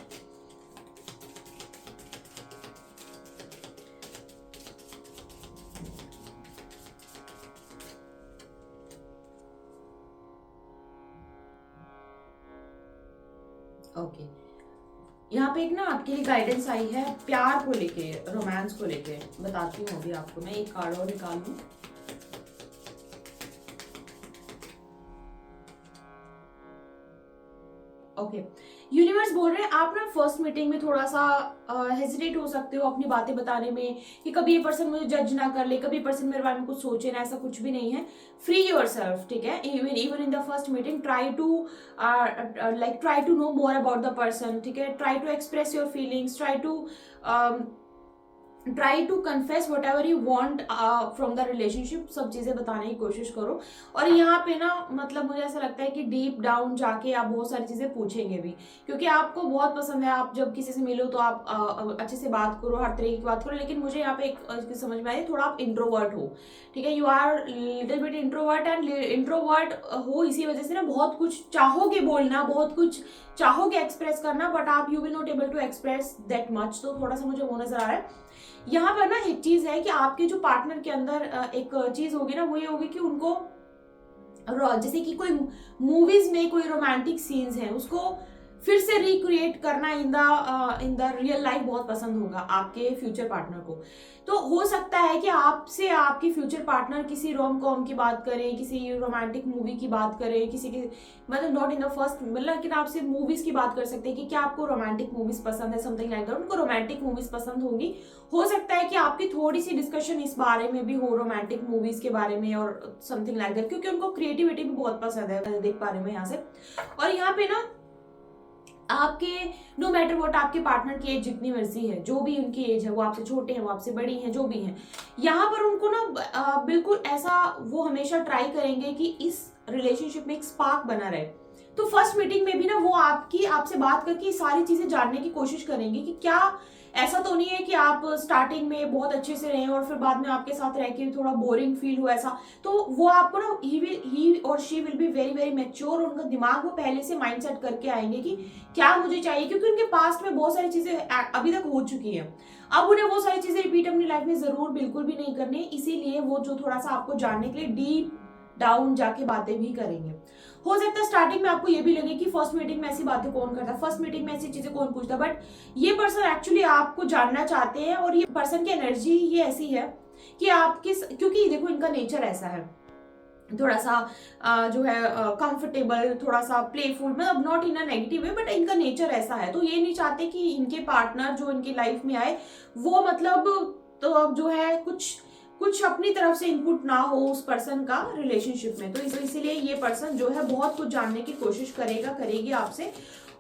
ओके यहाँ पे एक ना आपके लिए गाइडेंस आई है प्यार को लेके, रोमांस को लेके। बताती हूँ अभी आपको, मैं एक कार्ड और निकाल लूं। ओके यूनिवर्स बोल रहे हैं आप ना फर्स्ट मीटिंग में थोड़ा सा हेजिटेट हो सकते हो अपनी बातें बताने में, कि कभी ये पर्सन मुझे जज ना कर ले, कभी पर्सन मेरे बारे में कुछ सोचे ना, ऐसा कुछ भी नहीं है। फ्री योरसेल्फ, ठीक है। Even in the first meeting try to know more about the person, ठीक है। Try to express your feelings, try to confess whatever you want from the relationship, सब चीजें बताने की कोशिश करो। और यहाँ पे ना मतलब मुझे ऐसा लगता है कि डीप डाउन जाके आप बहुत सारी चीजें पूछेंगे भी, क्योंकि आपको बहुत पसंद है। आप जब किसी से मिलो तो आप अच्छे से बात करो, हर तरीके की बात करो। लेकिन मुझे यहाँ पे एक समझ में आई, थोड़ा आप इंट्रोवर्ट हो, ठीक है। You are little bit introvert, and introvert हो इसी वजह से ना बहुत कुछ चाहोगे बोलना, बहुत कुछ चाहोगे एक्सप्रेस करना, बट आप you will not able to express that much. तो थोड़ा सा मुझे वो नजर आ रहा है। यहाँ पर ना एक चीज है कि आपके जो पार्टनर के अंदर एक चीज होगी ना, वो ये होगी कि उनको जैसे कि कोई मूवीज में कोई रोमांटिक सीन्स हैं उसको फिर से रिक्रिएट करना इन द रियल लाइफ बहुत पसंद होगा आपके फ्यूचर पार्टनर को। तो हो सकता है कि आपसे आपके फ्यूचर पार्टनर किसी रोम कॉम की बात करें, किसी रोमांटिक मूवी की बात करें, किसी की मतलब नॉट इन द फर्स्ट मतलब, लेकिन आपसे मूवीज की बात कर सकते हैं कि क्या आपको रोमांटिक मूवीज पसंद है, समथिंग लाइक दैट। उनको रोमांटिक मूवीज पसंद होगी। हो सकता है कि आपकी थोड़ी सी डिस्कशन इस बारे में भी हो, रोमांटिक मूवीज के बारे में और समथिंग लाइक दैट, क्योंकि उनको क्रिएटिविटी भी बहुत पसंद है, देख पा रहे हैं यहाँ से। और यहाँ पे ना आपके नो मैटर व्हाट आपके पार्टनर की एज जितनी मर्जी है, जो भी उनकी एज है, वो आपसे छोटे हैं, वो आपसे बड़ी हैं, जो भी हैं, यहाँ पर उनको ना बिल्कुल ऐसा वो हमेशा ट्राई करेंगे कि इस रिलेशनशिप में एक स्पार्क बना रहे। तो फर्स्ट मीटिंग में भी ना वो आपसे बात करके सारी चीजें जानने की कोशिश करेंगे कि क्या ऐसा तो नहीं है कि आप स्टार्टिंग में बहुत अच्छे से रहें और फिर बाद में आपके साथ रह के थोड़ा बोरिंग फील हो, ऐसा। तो वो आपको ना ही और she will be very very mature, उनका दिमाग वो पहले से माइंड सेट करके आएंगे कि क्या मुझे चाहिए, क्योंकि उनके पास्ट में बहुत सारी चीजें अभी तक हो चुकी हैं। अब उन्हें वो सारी चीजें रिपीट अपनी लाइफ में जरूर बिल्कुल भी नहीं करनी, इसीलिए वो जो थोड़ा सा आपको जानने के लिए डीप डाउन जाके बातें भी करेंगे। हो सकता है स्टार्टिंग में आपको ये भी लगे कि फर्स्ट मीटिंग में ऐसी बातें कौन करता है, फर्स्ट मीटिंग में ऐसी चीजें कौन पूछता है, बट ये पर्सन एक्चुअली आपको जानना चाहते हैं। और ये पर्सन की एनर्जी ये ऐसी है कि आपके, क्योंकि देखो इनका नेचर ऐसा है थोड़ा सा जो है कंफर्टेबल, थोड़ा सा प्लेफुल, मतलब not in a negative way, but इनका नेचर ऐसा है। तो ये नहीं चाहते कि इनके पार्टनर जो इनकी लाइफ में आए वो मतलब तो जो है कुछ अपनी तरफ से इनपुट ना हो उस पर्सन का रिलेशनशिप में। तो इसीलिए ये पर्सन जो है बहुत कुछ जानने की कोशिश करेगी आपसे।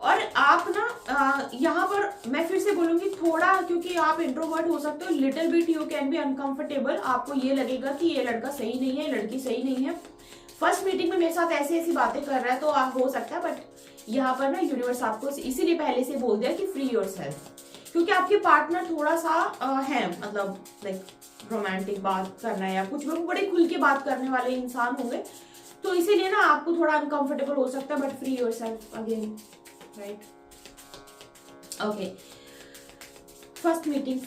और आप ना यहाँ पर मैं फिर से बोलूंगी थोड़ा, क्योंकि आप इंट्रोवर्ट हो सकते हो, little bit you can be uncomfortable. आपको ये लगेगा कि ये लड़का सही नहीं है, लड़की सही नहीं है, फर्स्ट मीटिंग में मेरे साथ ऐसी ऐसी बातें कर रहा है, तो आप हो सकता है। बट यहाँ पर ना यूनिवर्स आपको इसीलिए पहले से बोल दिया कि फ्री योरसेल्फ, क्योंकि आपके पार्टनर थोड़ा सा है मतलब लाइक रोमांटिक बात करना या कुछ भी, बड़े खुल के बात करने वाले इंसान होंगे। तो इसीलिए ना आपको थोड़ा अनकंफर्टेबल हो सकता है, but free yourself again, right. Okay first meeting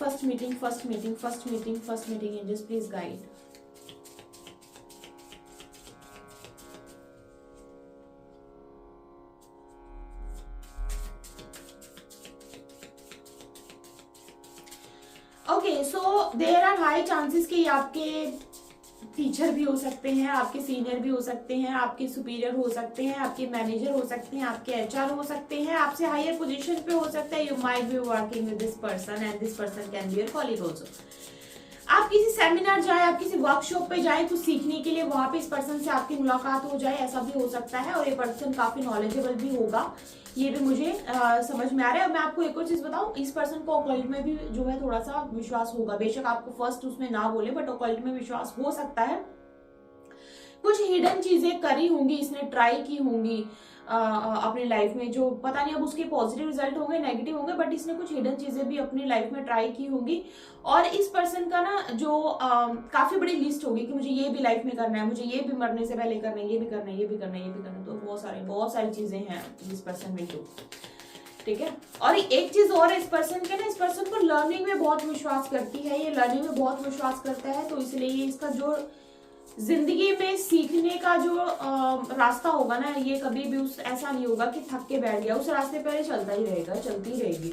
angels please guide. Okay so there are high chances कि आपके टीचर भी हो सकते हैं, आपके सीनियर भी हो सकते हैं, आपके सुपीरियर हो सकते हैं, आपके मैनेजर हो सकते हैं, आपके एचआर हो सकते हैं, आपसे हायर पोजीशन पे हो सकता है। You might be working with this person and this person can be your colleague also. आप किसी सेमिनार जाए, आप किसी वर्कशॉप पे जाए कुछ सीखने के लिए, वहां पे इस पर्सन से आपकी मुलाकात हो जाए, ऐसा भी हो सकता है। और ये पर्सन काफी नॉलेजेबल भी होगा, ये भी मुझे समझ में आ रहा है। और मैं आपको एक और चीज बताऊं, इस पर्सन को ऑकल्ट में भी जो है थोड़ा सा विश्वास होगा। बेशक आपको फर्स्ट उसमें ना बोले, बट ऑकल्ट में विश्वास हो सकता है। कुछ हिडन चीजें करी होंगी, इसने ट्राई की होंगी अपनी लाइफ में, जो पता नहीं अब उसके पॉजिटिव रिजल्ट होंगे नेगेटिव होंगे, बट इसने कुछ हिडन चीजें भी अपनी लाइफ में ट्राई की होंगी। और इस पर्सन का ना जो काफी बड़ी लिस्ट होगी कि मुझे ये भी लाइफ में करना है, मुझे ये भी मरने से पहले करना है, ये भी करना है, ये भी करना है, ये भी करना है। तो बहुत सारी चीजें हैं इस पर्सन में तो, ठीक है। और एक चीज और इस पर्सन के ना, इस पर्सन को लर्निंग में बहुत विश्वास करती है, ये लर्निंग में बहुत विश्वास करता है। तो इसलिए ये इसका जो जिंदगी में सीखने का जो रास्ता होगा ना, ये कभी भी उस ऐसा नहीं होगा कि थक के बैठ गया, उस रास्ते पर चलता ही रहेगा, चलती ही रहेगी।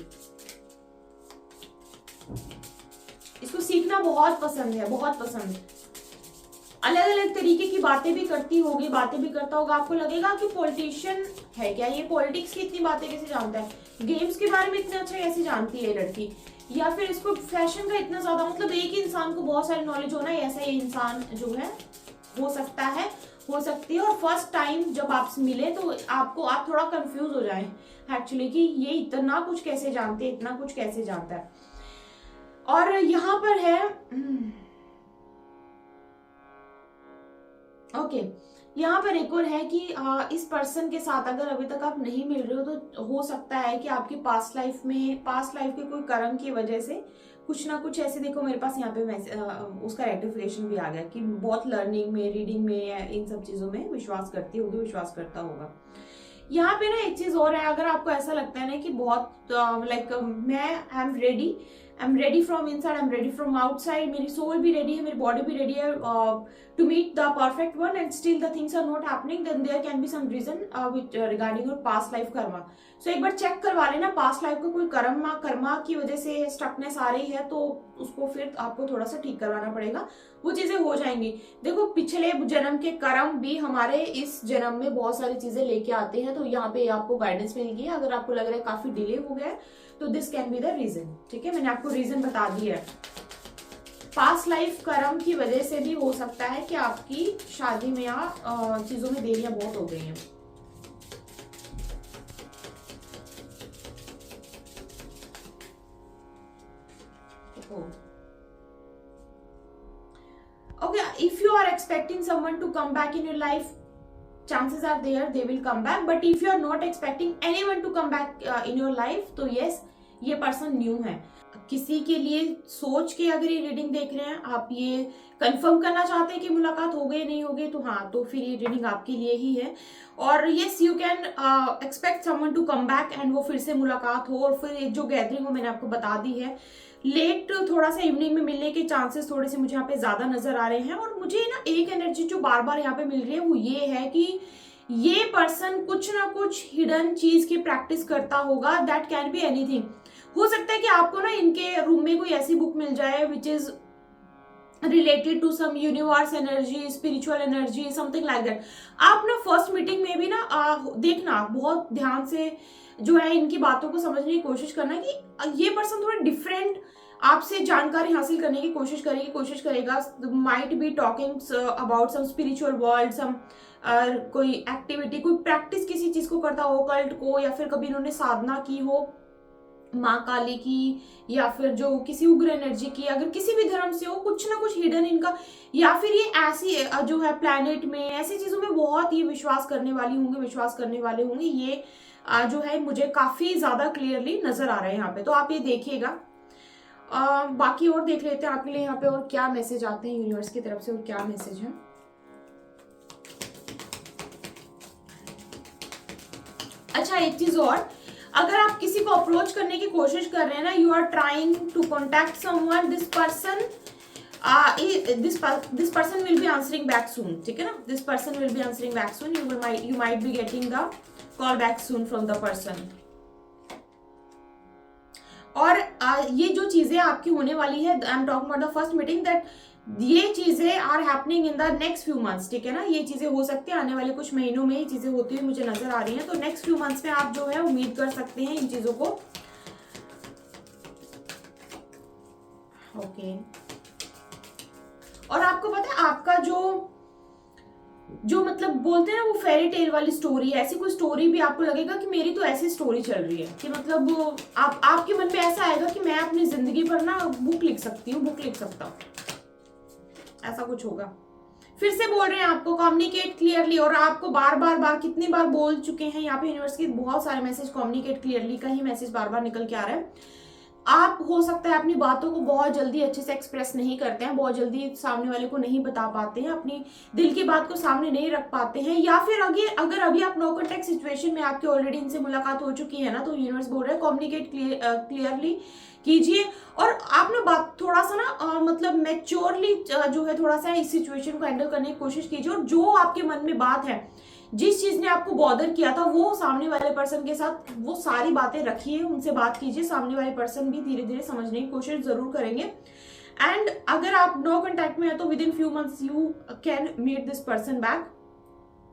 इसको सीखना बहुत पसंद है, बहुत पसंद। अलग अलग तरीके की बातें भी करती होगी, बातें भी करता होगा। आपको लगेगा कि पॉलिटिशियन है क्या, ये पॉलिटिक्स की इतनी बातें कैसे जानता है, गेम्स के बारे में इतना अच्छा कैसे जानती है लड़की, या फिर इसको फैशन का इतना ज्यादा, मतलब एक ही इंसान को बहुत सारी नॉलेज होना है, ऐसा ये इंसान जो है हो सकता है, हो सकती है। और फर्स्ट टाइम जब आपसे मिले तो आप थोड़ा कंफ्यूज हो जाएं एक्चुअली कि ये इतना कुछ कैसे जानते हैं, इतना कुछ कैसे जानता है। और यहाँ पर है ओके यहाँ पर एक और है कि इस पर्सन के साथ अगर अभी तक आप नहीं मिल रहे हो तो हो सकता है कि आपकी पास्ट लाइफ के कोई कर्म की वजह से कुछ ना कुछ ऐसे, देखो मेरे पास यहाँ पे उसका रेक्टिफिकेशन भी आ गया कि बहुत लर्निंग में, रीडिंग में या इन सब चीजों में विश्वास करती होगी, विश्वास करता होगा। यहाँ पे ना एक चीज और है, अगर आपको ऐसा लगता है ना कि बहुत like I am ready from inside, I am ready from outside, मेरी सोल भी रेडी है, मेरी बॉडी भी रेडी है to meet the perfect one and still the things are not happening, then there can be some reason with regarding your past life karma. So एक बार check करवा लेना, पास्ट लाइफ को कोई कर्मा की वजह से स्टकनेस आ रही है तो उसको फिर आपको थोड़ा सा ठीक करवाना पड़ेगा, वो चीजें हो जाएंगी। देखो पिछले जन्म के कर्म भी हमारे इस जन्म में बहुत सारी चीजें लेके आते हैं, तो यहाँ पे आपको गाइडेंस मिल गई है। अगर आपको लग रहा है काफी डिले हो गया है तो this can be the reason, ठीक है। मैंने आपको रीजन बता दिया है। पास्ट लाइफ कर्म की वजह से भी हो सकता है कि आपकी शादी में या चीजों में देरियां बहुत हो गई हैं। Okay, if you are expecting someone to come back in your life, chances are there they will come back, but if you are not expecting anyone to come back in your life, तो yes, ये person new है। किसी के लिए सोच के अगर ये रीडिंग देख रहे हैं, आप ये कंफर्म करना चाहते हैं कि मुलाकात हो गई नहीं हो गई, तो हाँ, तो फिर ये रीडिंग आपके लिए ही है। और yes, you can expect someone to come back and वो फिर से मुलाकात हो, और फिर जो गैदरिंग हो मैंने आपको बता दी है। लेट थोड़ा सा इवनिंग में मिलने के चांसेस थोड़े से मुझे यहाँ पे ज्यादा नजर आ रहे हैं। और मुझे ना एक एनर्जी जो बार बार यहाँ पे मिल रही है वो ये है कि ये पर्सन कुछ ना कुछ हिडन चीज की प्रैक्टिस करता होगा। That can be anything. हो सकता है कि आपको ना इनके रूम में कोई ऐसी बुक मिल जाए which is related to some universe energy, spiritual energy, something like that. आप ना फर्स्ट मीटिंग में भी ना देखना, बहुत ध्यान से जो है इनकी बातों को समझने की कोशिश करना कि ये पर्सन थोड़ा डिफरेंट आपसे जानकारी हासिल करने की कोशिश करेगा। Might be talking about some spiritual world, some कोई एक्टिविटी, कोई प्रैक्टिस किसी चीज को करता हो, कल्ट को, या फिर कभी इन्होंने साधना की हो माँ काली की, या फिर जो किसी उग्र एनर्जी की, अगर किसी भी धर्म से हो, कुछ ना कुछ हिडन इनका, या फिर ये ऐसी जो है प्लैनेट में ऐसी चीजों में बहुत ही विश्वास करने वाले होंगे। ये जो है मुझे काफी ज्यादा क्लियरली नजर आ रहा है यहाँ पे, तो आप ये देखिएगा। बाकी और देख लेते हैं आपके लिए यहाँ पे और क्या मैसेज आते हैं यूनिवर्स की तरफ से, और क्या मैसेज है। अच्छा, एक चीज और, अगर आप किसी को अप्रोच करने की कोशिश कर रहे हैं ना, you are trying to contact someone, this person will be answering back soon, ठीक है ना। This person will be answering back soon, you might be getting the call back soon from the person. और ये जो चीजें आपकी होने वाली है, I am talking about the first meeting, that ये चीजें are happening in the next few months, ठीक है ना। ये चीजें हो सकती है आने वाले कुछ महीनों में, ये चीजें होती हुई मुझे नजर आ रही हैं। तो नेक्स्ट फ्यू मंथ्स में आप जो है उम्मीद कर सकते हैं इन चीजों को। ओके और आपको पता है आपका जो मतलब बोलते हैं ना वो फेरी टेल वाली स्टोरी है, ऐसी कोई स्टोरी भी आपको लगेगा कि मेरी तो ऐसी स्टोरी चल रही है कि मतलब आपके मन में ऐसा आएगा कि मैं अपनी जिंदगी पर ना बुक लिख सकती हूँ, बुक लिख सकता हूँ, ऐसा कुछ होगा। फिर से बोल रहे हैं आपको कम्युनिकेट क्लियरली, और आपको बार कितनी बार बोल चुके हैं यहाँ पे यूनिवर्स के बहुत सारे मैसेज, कम्युनिकेट क्लियरली का ही मैसेज बार निकल के आ रहा है। आप हो सकता है अपनी बातों को बहुत जल्दी अच्छे से एक्सप्रेस नहीं करते हैं, बहुत जल्दी सामने वाले को नहीं बता पाते हैं, अपनी दिल की बात को सामने नहीं रख पाते हैं, या फिर अगर अभी आप नो कॉन्टेक्ट सिचुएशन में आपकी ऑलरेडी इनसे मुलाकात हो चुकी है ना, तो यूनिवर्स बोल रहा है कम्युनिकेट क्लियरली कीजिए। और आप ना बात थोड़ा सा ना मतलब मैच्योरली जो है थोड़ा सा इस सिचुएशन को हैंडल करने की कोशिश कीजिए। और जो आपके मन में बात है, जिस चीज ने आपको बॉदर किया था, वो सामने वाले पर्सन के साथ वो सारी बातें रखिए, उनसे बात कीजिए। सामने वाले पर्सन भी धीरे धीरे समझने की कोशिश जरूर करेंगे। एंड अगर आप नो कॉन्टैक्ट में है तो within few months you can meet this person back,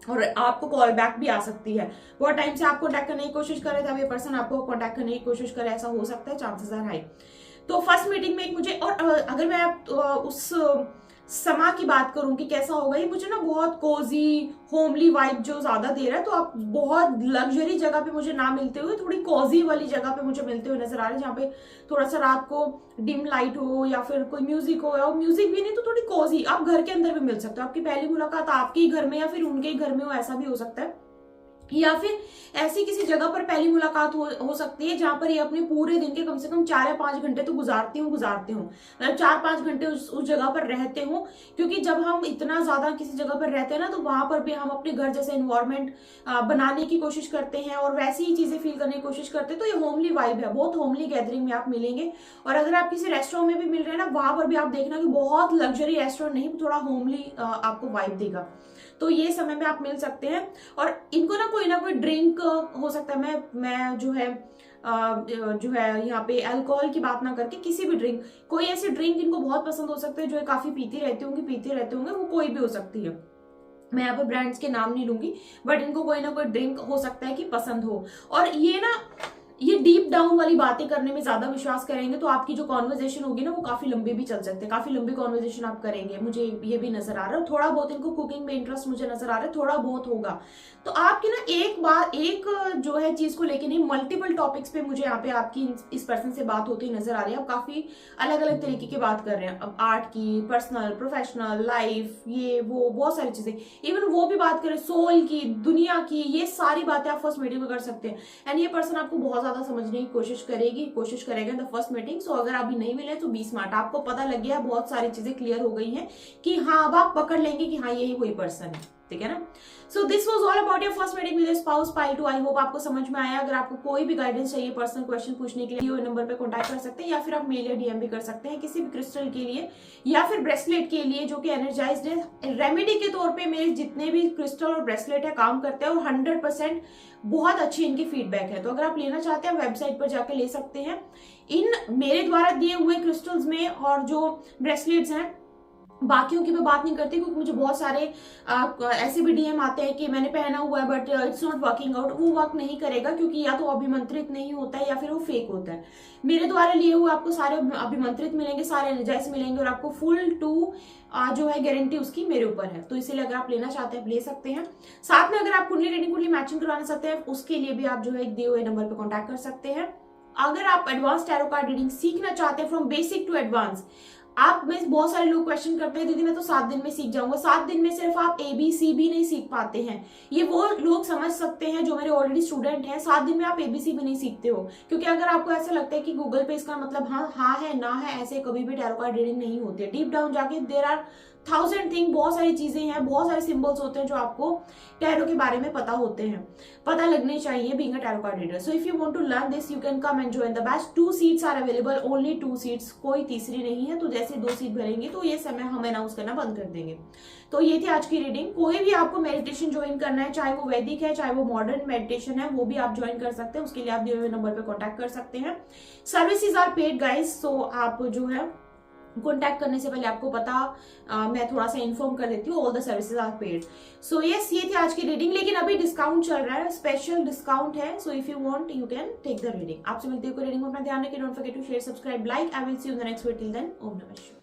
और आपको कॉल बैक भी आ सकती है। बहुत टाइम से आप कॉन्टैक्ट करने की कोशिश कर रहे थे, अब ये पर्सन आपको कॉन्टैक्ट करने की कोशिश करे, ऐसा हो सकता है, चांसेस आर हाई। तो फर्स्ट मीटिंग में एक मुझे, और अगर मैं उस समा की बात करूं कि कैसा होगा, ये मुझे ना बहुत कोजी होमली वाइब जो ज्यादा दे रहा है। तो आप बहुत लग्जरी जगह पे मुझे ना मिलते हुए थोड़ी कोजी वाली जगह पे मुझे मिलते हुए नजर आ रहे हैं, जहाँ पे थोड़ा सा रात को डिम लाइट हो या फिर कोई म्यूजिक हो, या म्यूजिक भी नहीं तो थोड़ी कोजी, आप घर के अंदर भी मिल सकते हो। आपकी पहली मुलाकात आपके ही घर में या फिर उनके ही घर में हो, ऐसा भी हो सकता है। या फिर ऐसी किसी जगह पर पहली मुलाकात हो सकती है जहां पर ये अपने पूरे दिन के कम से कम 4 या 5 घंटे तो गुजारते हो, मतलब 4-5 घंटे उस जगह पर रहते हो। क्योंकि जब हम इतना ज्यादा किसी जगह पर रहते हैं ना, तो वहां पर भी हम अपने घर जैसा इन्वायरमेंट बनाने की कोशिश करते हैं और वैसी ही चीजें फील करने की कोशिश करते हैं। तो ये होमली वाइब है, बहुत होमली गैदरिंग में आप मिलेंगे। और अगर आप किसी रेस्टोरेंट में भी मिल रहे हैं ना, वहां पर भी आप देखना कि बहुत लग्जरी रेस्टोरेंट नहीं, थोड़ा होमली आपको वाइब देगा। तो ये समय में आप मिल सकते हैं। और इनको ना कोई ड्रिंक हो सकता है, मैं जो है यहाँ पे अल्कोहल की बात ना करके किसी भी ड्रिंक, कोई ऐसी ड्रिंक इनको बहुत पसंद हो सकते हैं जो काफी पीते रहते होंगे, वो कोई भी हो सकती है। मैं यहाँ पे ब्रांड्स के नाम नहीं लूंगी, बट इनको कोई ना कोई ड्रिंक हो सकता है कि पसंद हो। और ये डीप डाउन वाली बातें करने में ज्यादा विश्वास करेंगे, तो आपकी जो कॉन्वर्जेशन होगी ना वो काफी लंबी भी चल सकते हैं, काफी लंबी कॉन्वर्जेशन आप करेंगे, मुझे ये भी नजर आ रहा है। थोड़ा बहुत इनको कुकिंग में इंटरेस्ट मुझे नजर आ रहा है, थोड़ा बहुत होगा। तो आपकी ना एक जो है चीज को लेके नहीं, मल्टीपल टॉपिक्स पे मुझे यहाँ पे आपकी इस पर्सन से बात होती नजर आ रही है। आप काफी अलग अलग तरीके की बात कर रहे हैं, अब आर्ट की, पर्सनल, प्रोफेशनल, लाइफ, ये वो बहुत सारी चीजें, इवन वो भी बात करें सोल की, दुनिया की, ये सारी बातें आप फर्स्ट मीटिंग में कर सकते हैं। एंड ये पर्सन आपको बहुत ज्यादा समझने की कोशिश करेगा द फर्स्ट मीटिंग। सो अगर अभी नहीं मिले तो बी स्मार्ट, आपको पता लग गया, बहुत सारी चीजें क्लियर हो गई हैं कि हाँ, अब आप पकड़ लेंगे कि हाँ यही वही पर्सन है, ठीक है ना। So this was all about your first meeting with spouse pile 2। I hope आपको समझ में आया। अगर आपको कोई भी गाइडेंस चाहिए, पर्सनल क्वेश्चन पूछने के लिए, ये नंबर पे कांटेक्ट कर सकते हैं, या फिर आप मेल या डीएम भी कर सकते हैं किसी भी क्रिस्टल के लिए या फिर ब्रेसलेट के लिए जो कि एनर्जाइज्ड है। रेमेडी के तौर पे मेरे जितने भी क्रिस्टल और ब्रेसलेट है काम करते हैं, और 100% बहुत अच्छी इनकी फीडबैक है। तो अगर आप लेना चाहते हैं वेबसाइट पर जाकर ले सकते हैं। इन मेरे द्वारा दिए हुए क्रिस्टल्स में और जो ब्रेसलेट्स हैं, बाकियों की मैं बात नहीं करती क्योंकि मुझे बहुत सारे ऐसे भी डीएम आते हैं कि मैंने पहना हुआ है but it's not working out. वो वर्क नहीं करेगा क्योंकि या तो अभिमंत्रित नहीं होता है या फिर वो फेक होता है। मेरे द्वारा लिए हुए आपको सारे अभिमंत्रित मिलेंगे, सारे एनर्जाइज मिलेंगे, और आपको फुल टू जो है गारंटी उसकी मेरे ऊपर है। तो इसीलिए अगर आप लेना चाहते हैं आप ले सकते हैं। साथ में अगर आप कुंडली रीडिंग, कुंडली मैचिंग करवाना चाहते हैं, उसके लिए भी आप जो है दिए हुए नंबर पर कॉन्टैक्ट कर सकते हैं। अगर आप एडवांस टैरो कार्ड रीडिंग सीखना चाहते हैं फ्रॉम बेसिक टू एडवांस, आप में बहुत सारे लोग क्वेश्चन करते हैं दीदी मैं तो 7 दिन में सीख जाऊंगा। 7 दिन में सिर्फ आप ABC भी नहीं सीख पाते हैं, ये वो लोग समझ सकते हैं जो मेरे ऑलरेडी स्टूडेंट हैं। 7 दिन में आप ABC भी नहीं सीखते हो, क्योंकि अगर आपको ऐसा लगता है कि गूगल पे इसका मतलब हाँ है ना है, ऐसे कभी भी टैरो कार्ड रीडिंग नहीं होती है। डीप डाउन जाके देयर आर 1000 थिंग, बहुत सारी चीजें हैं, बहुत सारे सिंबल्स होते हैं जो आपको टैरो के बारे में पता होते हैं, पता लगने चाहिए being a tarot card reader. So if you want to learn this you can come and join the batch. 2 seats are available, only 2 seats, कोई तीसरी नहीं है. तो जैसे 2 सीट भरेंगे तो ये समय हम अनाउंस करना बंद कर देंगे. तो ये थी आज की रीडिंग. कोई भी आपको मेडिटेशन ज्वाइन करना है, चाहे वो वैदिक है चाहे वो मॉडर्न मेडिटेशन है, वो भी आप ज्वाइन कर सकते हैं. उसके लिए आप दिए हुए नंबर पे कॉन्टैक्ट कर सकते हैं. Services are paid guys. So आप जो है कॉन्टैक्ट करने से पहले आपको पता मैं थोड़ा सा इन्फॉर्म कर देती हूँ. All the services are paid. So yes, ये थी आज की रीडिंग. लेकिन अभी डिस्काउंट चल रहा है, स्पेशल डिस्काउंट है. So if you want you can take the reading. आपसे मिलती है कोई रीडिंग में. अपना ध्यान रखिए. Don't forget to share, subscribe, like. I will see you in the next video. Till then, ओम नमः शिवाय.